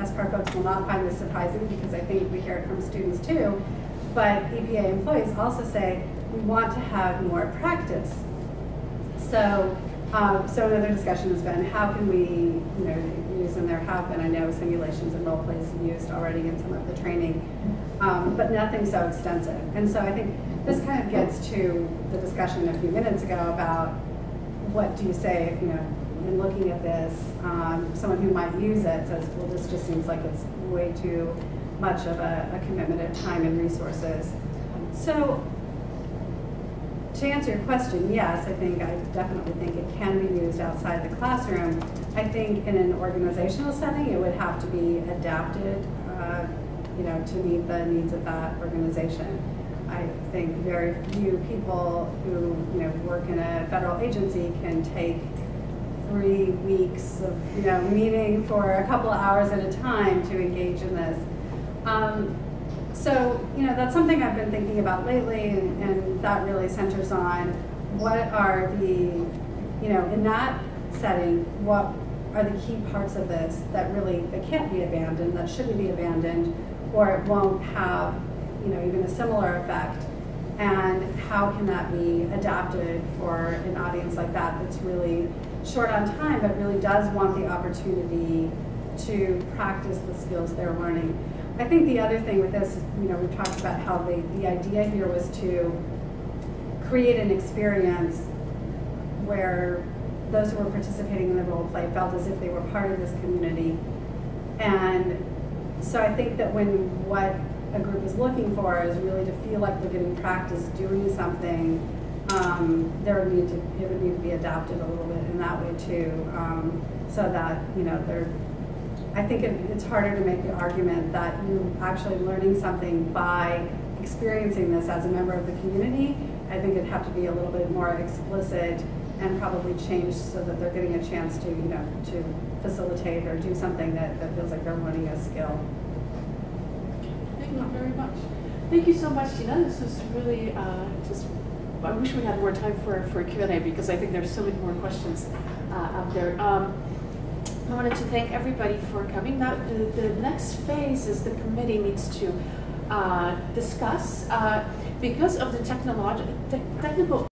SPAR folks will not find this surprising because I think we hear it from students too, but EPA employees also say we want to have more practice. So another discussion has been how can we use, and there have been, I know, simulations and role plays used already in some of the training, but nothing so extensive. And so I think this kind of gets to the discussion a few minutes ago about what do you say if, in looking at this, someone who might use it says, well, this just seems like it's way too much of a commitment of time and resources. So to answer your question, yes, I definitely think it can be used outside the classroom. I think in an organizational setting, it would have to be adapted, to meet the needs of that organization. I think very few people who, work in a federal agency can take 3 weeks of, meeting for a couple of hours at a time to engage in this. So, that's something I've been thinking about lately, and that really centers on what are the, in that setting, what are the key parts of this that can't be abandoned, that shouldn't be abandoned, or it won't have even a similar effect, and how can that be adapted for an audience like that that's really short on time but really does want the opportunity to practice the skills they're learning. I think the other thing with this is, we've talked about how the idea here was to create an experience where those who were participating in the role play felt as if they were part of this community. And so I think that what a group is looking for is really to feel like they're getting practice doing something, it would need to be adapted a little bit in that way too, so that I think it's harder to make the argument that you're actually learning something by experiencing this as a member of the community. I think it'd have to be a little bit more explicit and probably changed so that they're getting a chance to to facilitate or do something that feels like they're learning a skill. Thank you very much. Thank you so much, Gina. This was really I wish we had more time for Q&A because I think there's so many more questions out there. I wanted to thank everybody for coming. Now, the next phase is the committee needs to discuss because of the technical